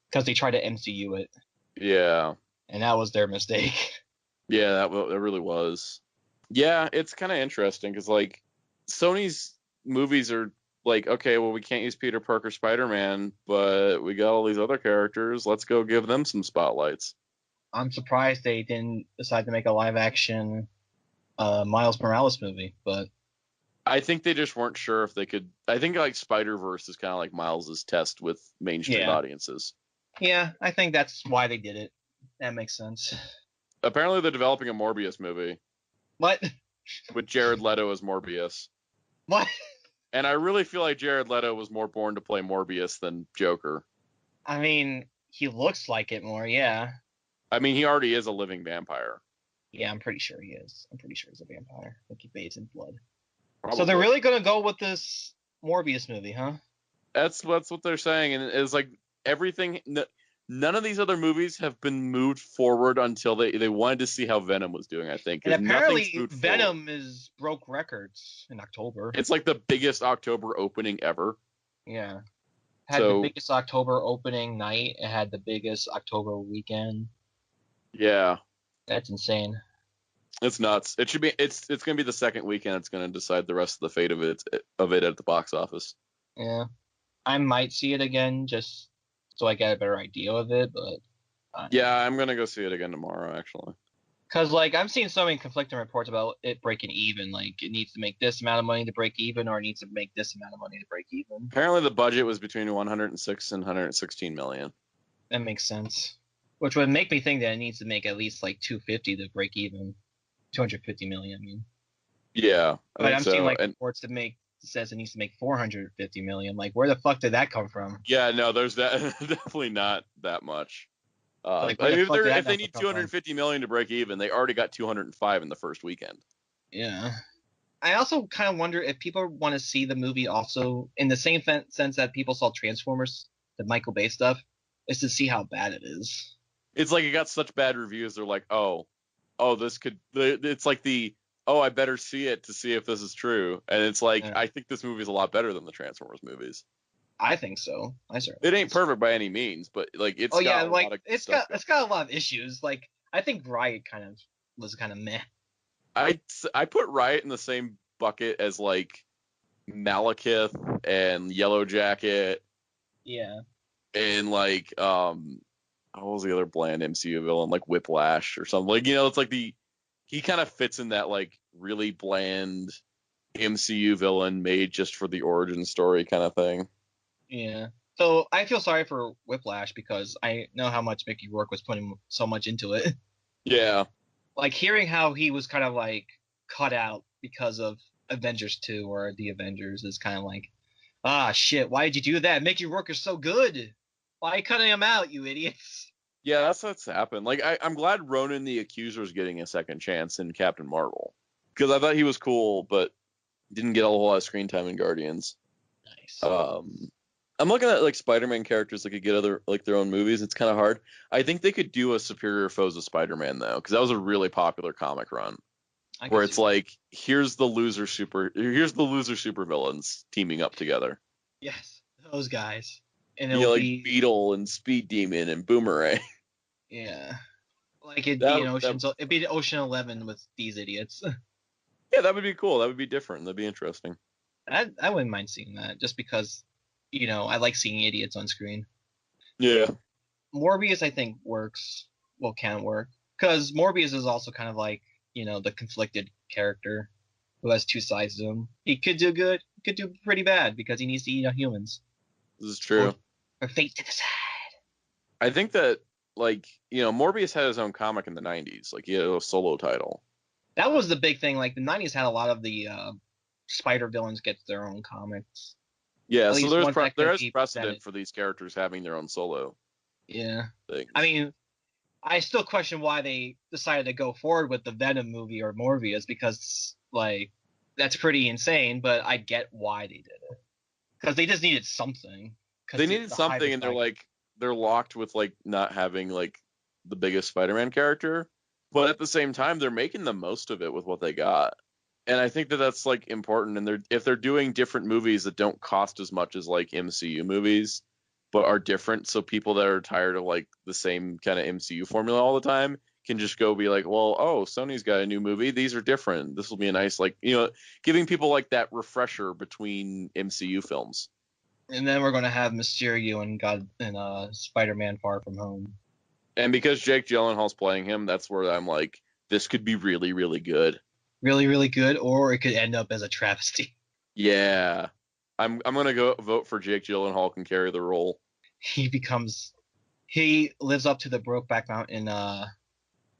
because they tried to MCU it. Yeah. And that was their mistake. Yeah, that really was. Yeah, it's kind of interesting because, like, Sony's movies are like, okay, well, we can't use Peter Parker Spider-Man, but we got all these other characters. Let's go give them some spotlights. I'm surprised they didn't decide to make a live-action Miles Morales movie, but I think they just weren't sure if they could. I think like Spider-Verse is kind of like Miles's test with mainstream audiences. Yeah, I think that's why they did it. That makes sense. Apparently, they're developing a Morbius movie. What? With Jared Leto as Morbius. What? And I really feel like Jared Leto was more born to play Morbius than Joker. I mean, he looks like it more, yeah. I mean, he already is a living vampire. Yeah, I'm pretty sure he is. I'm pretty sure he's a vampire. I think he bathes in blood. Probably. So they're really gonna go with this Morbius movie, huh? That's what they're saying, and it's like everything. None of these other movies have been moved forward until they wanted to see how Venom was doing. I think. And apparently, Venom broke records in October. It's like the biggest October opening ever. Yeah, had the biggest October opening night. It had the biggest October weekend. Yeah, that's insane. It's nuts. It should be. It's going to be the second weekend. It's going to decide the rest of the fate of it at the box office. Yeah, I might see it again just so I get a better idea of it. But yeah, I'm going to go see it again tomorrow, actually. Because like I'm seeing so many conflicting reports about it breaking even. Like it needs to make this amount of money to break even, or it needs to make this amount of money to break even. Apparently, the budget was between 106 and 116 million. That makes sense. Which would make me think that it needs to make at least like 250 to break even. 250 million, I mean. Yeah, but I'm seeing like reports that says it needs to make 450 million. Like, where the fuck did that come from? Yeah, no, there's that definitely not that much. Like, if they need 250 million to break even, they already got 205 in the first weekend. Yeah. I also kind of wonder if people want to see the movie also in the same sense that people saw Transformers, the Michael Bay stuff, is to see how bad it is. It's like it got such bad reviews. They're like, oh, this could. It's like I better see it to see if this is true. And it's like, I think this movie is a lot better than the Transformers movies. I think so. It ain't perfect by any means, but like it's got a lot of it's got a lot of issues. Like I think Riot was kind of meh. I put Riot in the same bucket as like Malekith and Yellow Jacket. Yeah. And like what was the other bland MCU villain, like Whiplash or something? Like, it's like he kind of fits in that like really bland MCU villain made just for the origin story kind of thing. Yeah. So I feel sorry for Whiplash because I know how much Mickey Rourke was putting so much into it. Yeah. Like hearing how he was kind of like cut out because of Avengers 2 or The Avengers is kind of like, shit, why did you do that? Mickey Rourke is so good. Why are you cutting him out, you idiots? Yeah, that's what's happened. Like I'm glad Ronan the Accuser is getting a second chance in Captain Marvel because I thought he was cool, but didn't get a whole lot of screen time in Guardians. Nice. I'm looking at like Spider-Man characters that could get their own movies. It's kind of hard. I think they could do a Superior Foes of Spider-Man though, because that was a really popular comic run where it's like here's the loser super villains teaming up together. Yes, those guys. And it'll be Beetle and Speed Demon and Boomerang. Yeah, like it'd be Ocean 11 with these idiots. Yeah, that would be cool. That would be different. That'd be interesting. I wouldn't mind seeing that just because. I like seeing idiots on screen. Yeah. Morbius, I think, can work. Because Morbius is also kind of like, the conflicted character who has two sides to him. He could do good, he could do pretty bad because he needs to eat humans. This is true. Or fate to decide. I think that, Morbius had his own comic in the 90s. Like, he had a solo title. That was the big thing. Like, the 90s had a lot of the spider villains get their own comics. Yeah, so there is precedent for these characters having their own solo. Yeah. Things. I mean, I still question why they decided to go forward with the Venom movie or Morbius because, like, that's pretty insane, but I get why they did it. Because they just needed something. They needed something, and they're locked with, like, not having, like, the biggest Spider-Man character. But at the same time, they're making the most of it with what they got. And I think that that's like important. And if they're doing different movies that don't cost as much as like MCU movies, but are different, so people that are tired of like the same kind of MCU formula all the time can just go be like, well, oh, Sony's got a new movie. These are different. This will be a nice, like, giving people like that refresher between MCU films. And then we're going to have Mysterio and Spider-Man Far From Home. And because Jake Gyllenhaal's playing him, that's where I'm like, this could be really, really good. Really, really good, or it could end up as a travesty. Yeah. I'm gonna go vote for Jake Gyllenhaal can carry the role. He lives up to the Brokeback Mountain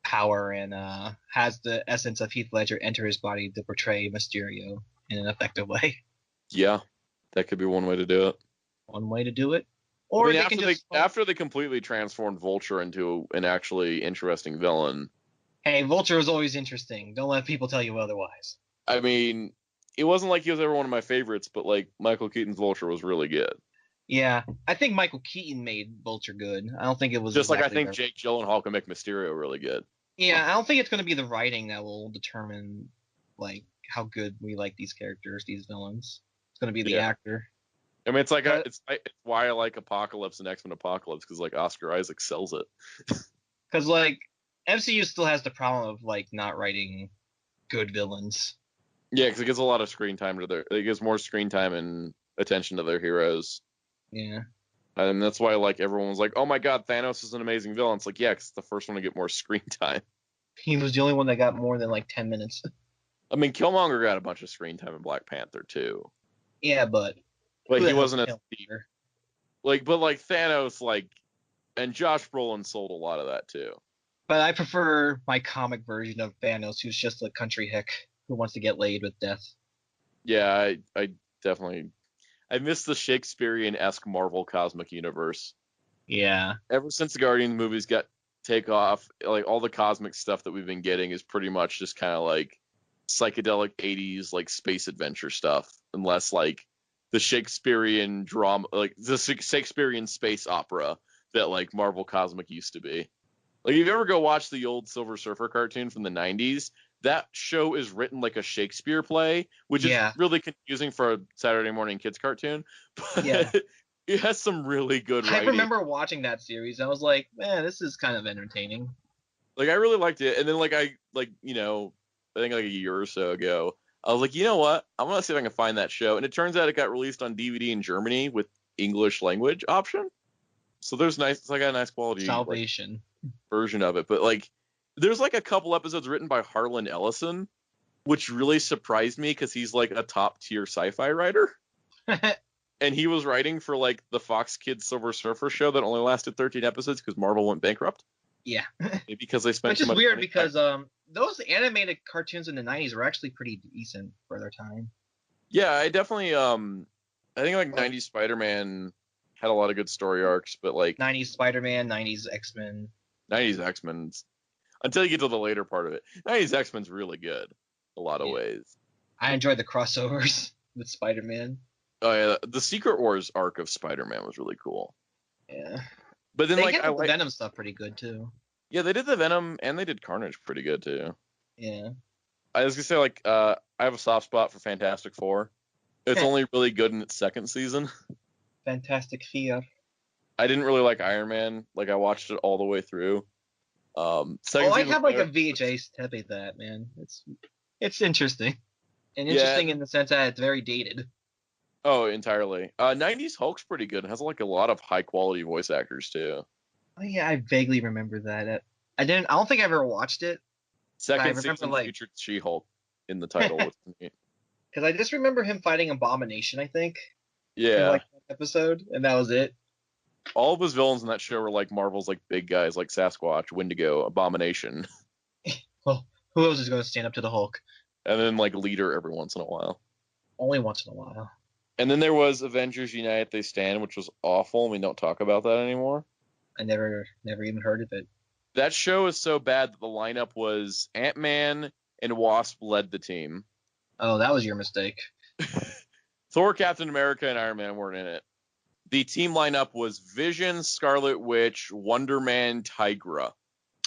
power and has the essence of Heath Ledger enter his body to portray Mysterio in an effective way. Yeah, that could be one way to do it. One way to do it. Or I mean, after they completely transformed Vulture into an actually interesting villain. Hey, Vulture is always interesting. Don't let people tell you otherwise. I mean, it wasn't like he was ever one of my favorites, but like Michael Keaton's Vulture was really good. Yeah, I think Michael Keaton made Vulture good. I don't think it was just exactly like I think Jake Gyllenhaal can make Mysterio really good. Yeah, I don't think it's going to be the writing that will determine like how good we like these characters, these villains. It's going to be the actor. I mean, it's like it's why I like Apocalypse and X-Men Apocalypse, because like Oscar Isaac sells it. Because like MCU still has the problem of like not writing good villains. Yeah, because it gives a lot of screen time it gives more screen time and attention to their heroes. Yeah. And that's why like everyone was like, oh my god, Thanos is an amazing villain. It's like, yeah, because it's the first one to get more screen time. He was the only one that got more than like 10 minutes. I mean, Killmonger got a bunch of screen time in Black Panther too. Yeah, but he wasn't as deep. But Thanos, and Josh Brolin sold a lot of that too. But I prefer my comic version of Thanos, who's just a country hick who wants to get laid with death. Yeah, I definitely I miss the Shakespearean-esque Marvel cosmic universe. Yeah. Ever since the Guardian movies got take off, like all the cosmic stuff that we've been getting is pretty much just kind of like psychedelic 80s like space adventure stuff, unless like the Shakespearean drama, like the Shakespearean space opera that like Marvel Cosmic used to be. Like, if you ever go watch the old Silver Surfer cartoon from the 90s, that show is written like a Shakespeare play, which is really confusing for a Saturday morning kids cartoon. But it has some really good writing. I remember watching that series. I was like, man, this is kind of entertaining. Like, I really liked it. And then I think like a year or so ago, I was like, you know what? I'm going to see if I can find that show. And it turns out it got released on DVD in Germany with English language option. So it's like a nice quality Salvation version of it. But like, there's like a couple episodes written by Harlan Ellison, which really surprised me because he's like a top tier sci-fi writer. And he was writing for like the Fox Kids Silver Surfer show that only lasted 13 episodes because Marvel went bankrupt. Yeah. Maybe because they spent Which is weird because those animated cartoons in the 90s were actually pretty decent for their time. Yeah, I definitely I think like 90s Spider-Man had a lot of good story arcs, but like 90s Spider-Man, 90s X-Men. 90s X-Men, until you get to the later part of it, 90s X-Men's really good a lot of ways. I enjoyed the crossovers with Spider-Man. Oh yeah, the Secret Wars arc of Spider-Man was really cool. Yeah. But then they handled the Venom stuff pretty good too. Yeah, they did the Venom and they did Carnage pretty good too. Yeah. I was gonna say I have a soft spot for Fantastic Four. It's only really good in its second season. Fantastic Four. I didn't really like Iron Man. Like, I watched it all the way through. I have like a VHS tape of that, man. It's interesting. And interesting in the sense that it's very dated. Oh, entirely. 90s Hulk's pretty good. It has like a lot of high quality voice actors too. Oh yeah, I vaguely remember that. I don't think I ever watched it. Second season featured She-Hulk in the title. Because I just remember him fighting Abomination, I think. Yeah. In, like, that episode, and that was it. All of his villains in that show were like Marvel's like big guys, like Sasquatch, Wendigo, Abomination. Well, who else is going to stand up to the Hulk? And then like Leader every once in a while. Only once in a while. And then there was Avengers Unite They Stand, which was awful, and we don't talk about that anymore. I never even heard of it. That show is so bad that the lineup was Ant-Man and Wasp led the team. Oh, that was your mistake. Thor, Captain America, and Iron Man weren't in it. The team lineup was Vision, Scarlet Witch, Wonder Man, Tigra.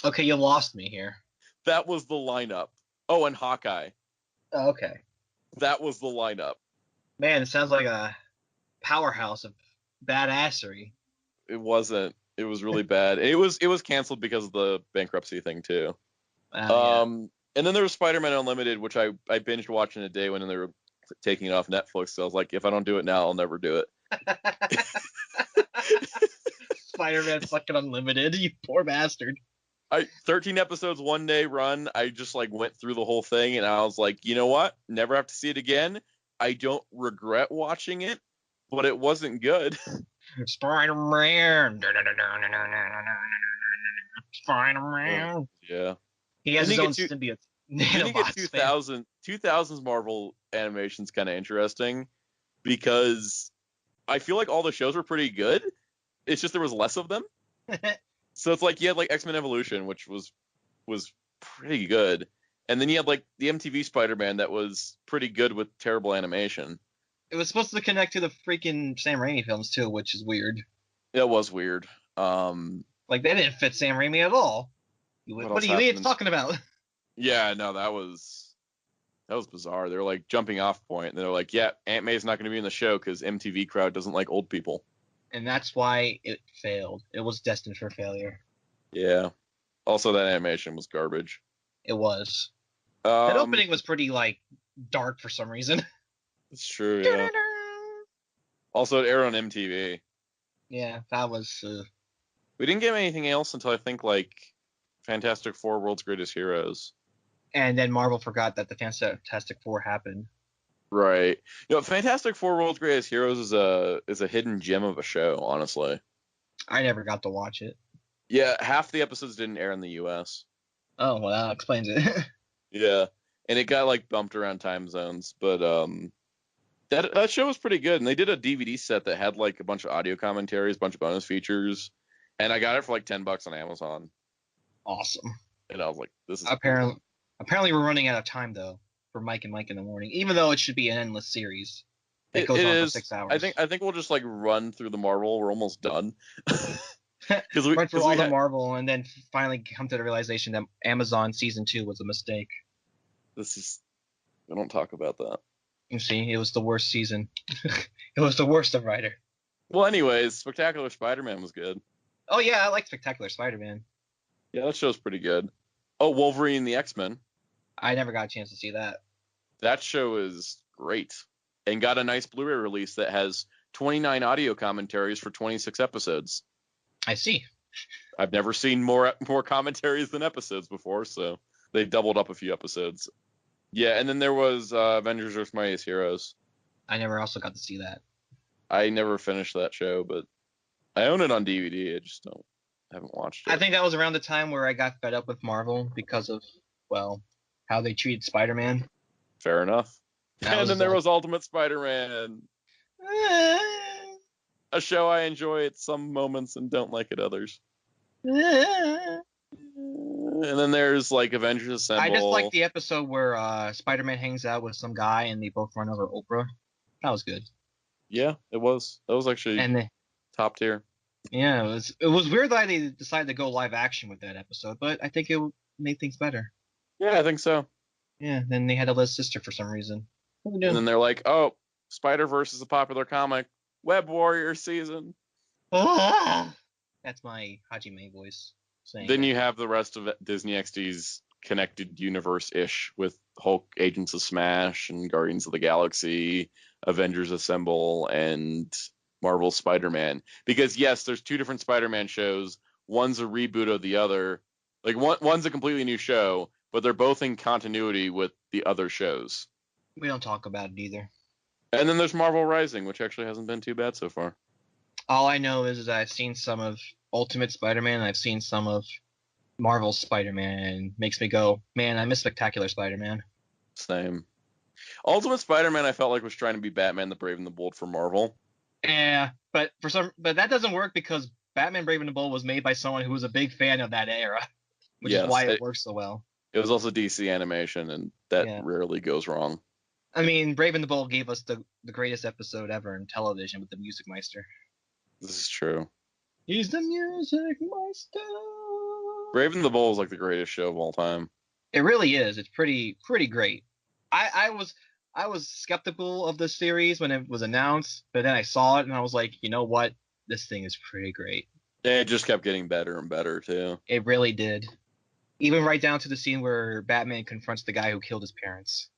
Okay, you lost me here. That was the lineup. Oh, and Hawkeye. Oh, okay. That was the lineup. Man, it sounds like a powerhouse of badassery. It wasn't. It was really bad. It was canceled because of the bankruptcy thing too. Yeah. And then there was Spider-Man Unlimited, which I binged watching a day when they were taking it off Netflix. So I was like, if I don't do it now, I'll never do it. Spider-Man fucking Unlimited, you poor bastard. 13 episodes, one day run. I just like went through the whole thing, and I was like, you know what? Never have to see it again. I don't regret watching it, but it wasn't good. Spider-Man. Spider-Man. Yeah. He has his own symbiote. Then you get 2000's Marvel animation's kind of interesting because I feel like all the shows were pretty good. It's just there was less of them. So it's like you had like X-Men Evolution, which was pretty good. And then you had like the MTV Spider-Man that was pretty good with terrible animation. It was supposed to connect to the freaking Sam Raimi films too, which is weird. It was weird. Like they didn't fit Sam Raimi at all. What are you idiots talking about? Yeah, no, that was bizarre. They were like jumping off point, and they're like, yeah, Aunt May's not going to be in the show because MTV crowd doesn't like old people. And that's why it failed. It was destined for failure. Yeah. Also, that animation was garbage. It was. That opening was pretty like dark for some reason. It's true. Yeah. Also, it aired on MTV. Yeah, that was. We didn't get anything else until I think like Fantastic Four: World's Greatest Heroes. And then Marvel forgot that the Fantastic Four happened. Right. You know, Fantastic Four: World's Greatest Heroes is a hidden gem of a show, honestly. I never got to watch it. Yeah, half the episodes didn't air in the US. Oh, well, that explains it. Yeah. And it got like bumped around time zones, but that show was pretty good. And they did a DVD set that had like a bunch of audio commentaries, a bunch of bonus features, and I got it for like $10 on Amazon. Awesome. And I was like, this is apparently we're running out of time though for Mike and Mike in the Morning, even though it should be an endless series that goes on for 6 hours. I think we'll just like run through the Marvel. We're almost done. Run through all the Marvel and then finally come to the realization that Amazon season 2 was a mistake. We don't talk about that. You see, it was the worst season. It was the worst of Rider. Well, anyways, Spectacular Spider-Man was good. Oh yeah, I like Spectacular Spider-Man. Yeah, that show's pretty good. Oh, Wolverine and the X-Men. I never got a chance to see that. That show is great. And got a nice Blu-ray release that has 29 audio commentaries for 26 episodes. I see. I've never seen more commentaries than episodes before, so they doubled up a few episodes. Yeah, and then there was Avengers Earth's Mightiest Heroes. I never also got to see that. I never finished that show, but I own it on DVD. I haven't watched it. I think that was around the time where I got fed up with Marvel because of, well, how they treated Spider-Man. Fair enough. And then there was Ultimate Spider-Man. A show I enjoy at some moments and don't like at others. And then there's like Avengers Assemble. I just like the episode where Spider-Man hangs out with some guy and they both run over Oprah. That was good. Yeah, it was. That was actually top tier. Yeah, it was weird that they decided to go live action with that episode, but I think it made things better. Yeah, I think so. Yeah, then they had a Liz sister for some reason. And then they're like, oh, Spider-Verse is a popular comic. Web Warrior season. That's my Hajime voice saying Then you have the rest of Disney XD's connected universe-ish with Hulk, Agents of Smash, and Guardians of the Galaxy, Avengers Assemble, and Marvel Spider-Man. Because, yes, there's two different Spider-Man shows. One's a reboot of the other. Like, one's a completely new show, but they're both in continuity with the other shows. We don't talk about it either. And then there's Marvel Rising, which actually hasn't been too bad so far. All I know is I've seen some of Ultimate Spider-Man, and I've seen some of Marvel's Spider-Man, and makes me go, man, I miss Spectacular Spider-Man. Same. Ultimate Spider-Man, I felt like was trying to be Batman the Brave and the Bold for Marvel. Yeah, but that doesn't work because Batman Brave and the Bold was made by someone who was a big fan of that era, which is why it works so well. It was also DC animation, and that rarely goes wrong. I mean, Brave and the Bold gave us the greatest episode ever in television with the Music Meister. This is true. He's the Music Meister. Brave and the Bold is like the greatest show of all time. It really is. It's pretty great. I was skeptical of the series when it was announced, but then I saw it and I was like, you know what? This thing is pretty great. Yeah, it just kept getting better and better too. It really did. Even right down to the scene where Batman confronts the guy who killed his parents.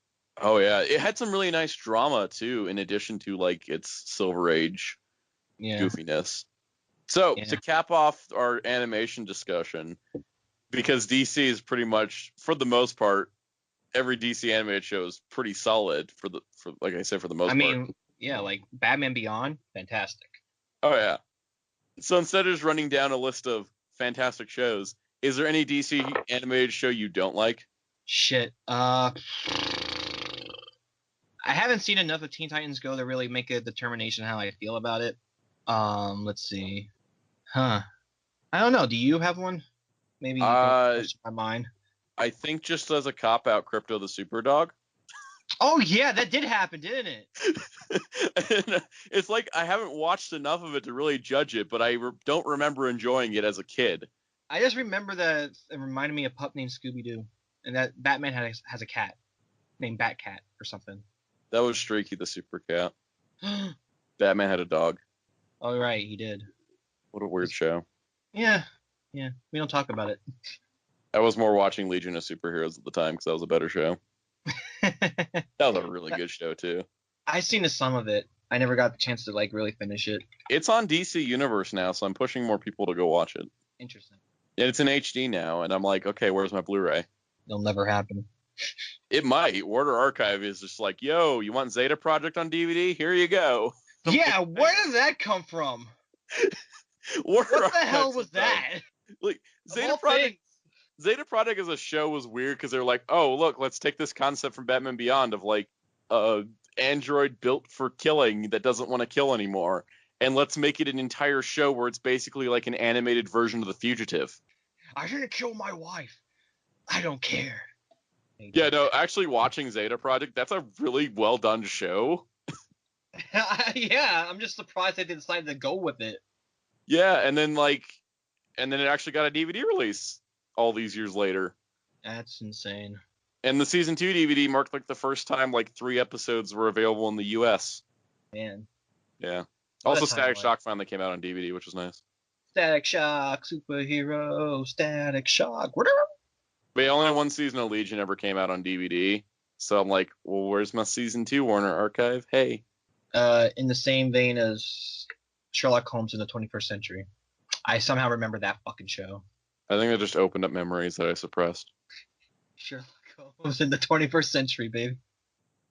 Oh yeah, it had some really nice drama too, in addition to like its Silver Age goofiness. So to cap off our animation discussion, because DC is pretty much, for the most part, every DC animated show is pretty solid for like I said, for the most part. I mean, yeah, like Batman Beyond, fantastic. Oh yeah. So instead of just running down a list of fantastic shows, is there any DC animated show you don't like? Shit. I haven't seen enough of Teen Titans Go to really make a determination how I feel about it. Let's see. I don't know. Do you have one? Maybe you can question my mind. I think just as a cop-out, Crypto the Superdog. Oh yeah, that did happen, didn't it? It's like I haven't watched enough of it to really judge it, but I don't remember enjoying it as a kid. I just remember that it reminded me of a pup named Scooby-Doo, and that Batman has a cat named Batcat or something. That was Streaky the Super Cat. Batman had a dog. Oh right, he did. What a weird show. Yeah, we don't talk about it. I was more watching Legion of Superheroes at the time because that was a better show. That was a really good show too. I've seen some of it. I never got the chance to like really finish it. It's on DC Universe now, so I'm pushing more people to go watch it. Interesting. And it's in HD now, and I'm like, okay, where's my Blu-ray? It'll never happen. It might. Warner Archive is just like, yo, you want Zeta Project on DVD? Here you go. Yeah, where did that come from? What the hell was that? Like Zeta Project as a show was weird because they're like, oh, look, let's take this concept from Batman Beyond of like android built for killing that doesn't want to kill anymore, and let's make it an entire show where it's basically like an animated version of The Fugitive. I didn't kill my wife. I don't care. Yeah, no, actually watching Zeta Project, that's a really well done show. Yeah, I'm just surprised they decided to go with it. Yeah, and then it actually got a DVD release all these years later. That's insane. And the season 2 DVD marked like the first time like 3 episodes were available in the US. Man. Yeah. Also, Static Shock finally came out on DVD, which was nice. Static Shock, superhero, Static Shock, whatever. But only one season of Legion ever came out on DVD. So I'm like, well, where's my season 2 Warner Archive? Hey. In the same vein as Sherlock Holmes in the 21st century. I somehow remember that fucking show. I think I just opened up memories that I suppressed. Sherlock Holmes in the 21st century, baby.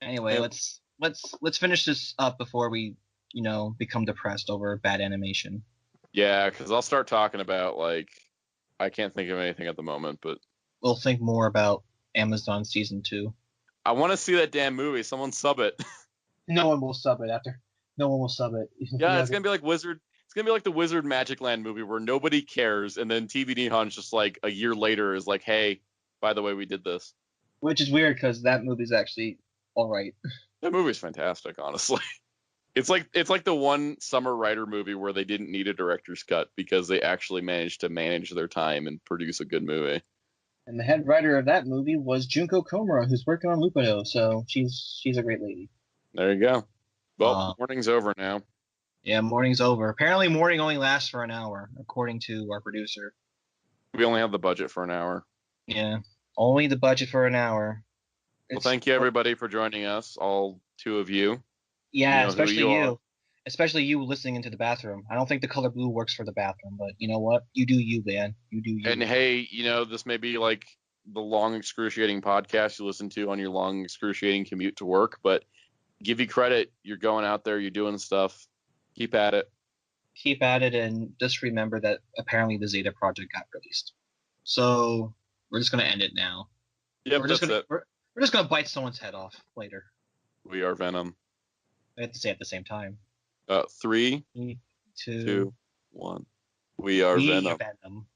Anyway, let's finish this up before we, become depressed over bad animation. Yeah, because I'll start talking about I can't think of anything at the moment, but we'll think more about Amazon season 2. I want to see that damn movie. Someone sub it. No one will sub it after. No one will sub it. Yeah, it's gonna be like Wizard. It's gonna be like the Wizard Magic Land movie where nobody cares, and then TV Nihon's just like a year later is like, hey, by the way, we did this. Which is weird because that movie's actually all right. That movie's fantastic, honestly. It's like the one Summer Rider movie where they didn't need a director's cut because they actually managed to manage their time and produce a good movie. And the head writer of that movie was Junko Komura, who's working on Lupido, so she's a great lady. There you go. Well, morning's over now. Yeah, morning's over. Apparently, morning only lasts for an hour, according to our producer. We only have the budget for an hour. Yeah, only the budget for an hour. Well, thank you, everybody, for joining us, all 2 of you. Yeah, especially you. Especially you listening into the bathroom. I don't think the color blue works for the bathroom, but you know what? You do you, man. You do you. And hey, this may be like the long, excruciating podcast you listen to on your long, excruciating commute to work, but give you credit. You're going out there. You're doing stuff. Keep at it. Keep at it, and just remember that apparently the Zeta Project got released. So we're just gonna end it now. Yep, we're just gonna bite someone's head off later. We are Venom. I have to say it at the same time. 3, 2, 1. We are Venom. Venom.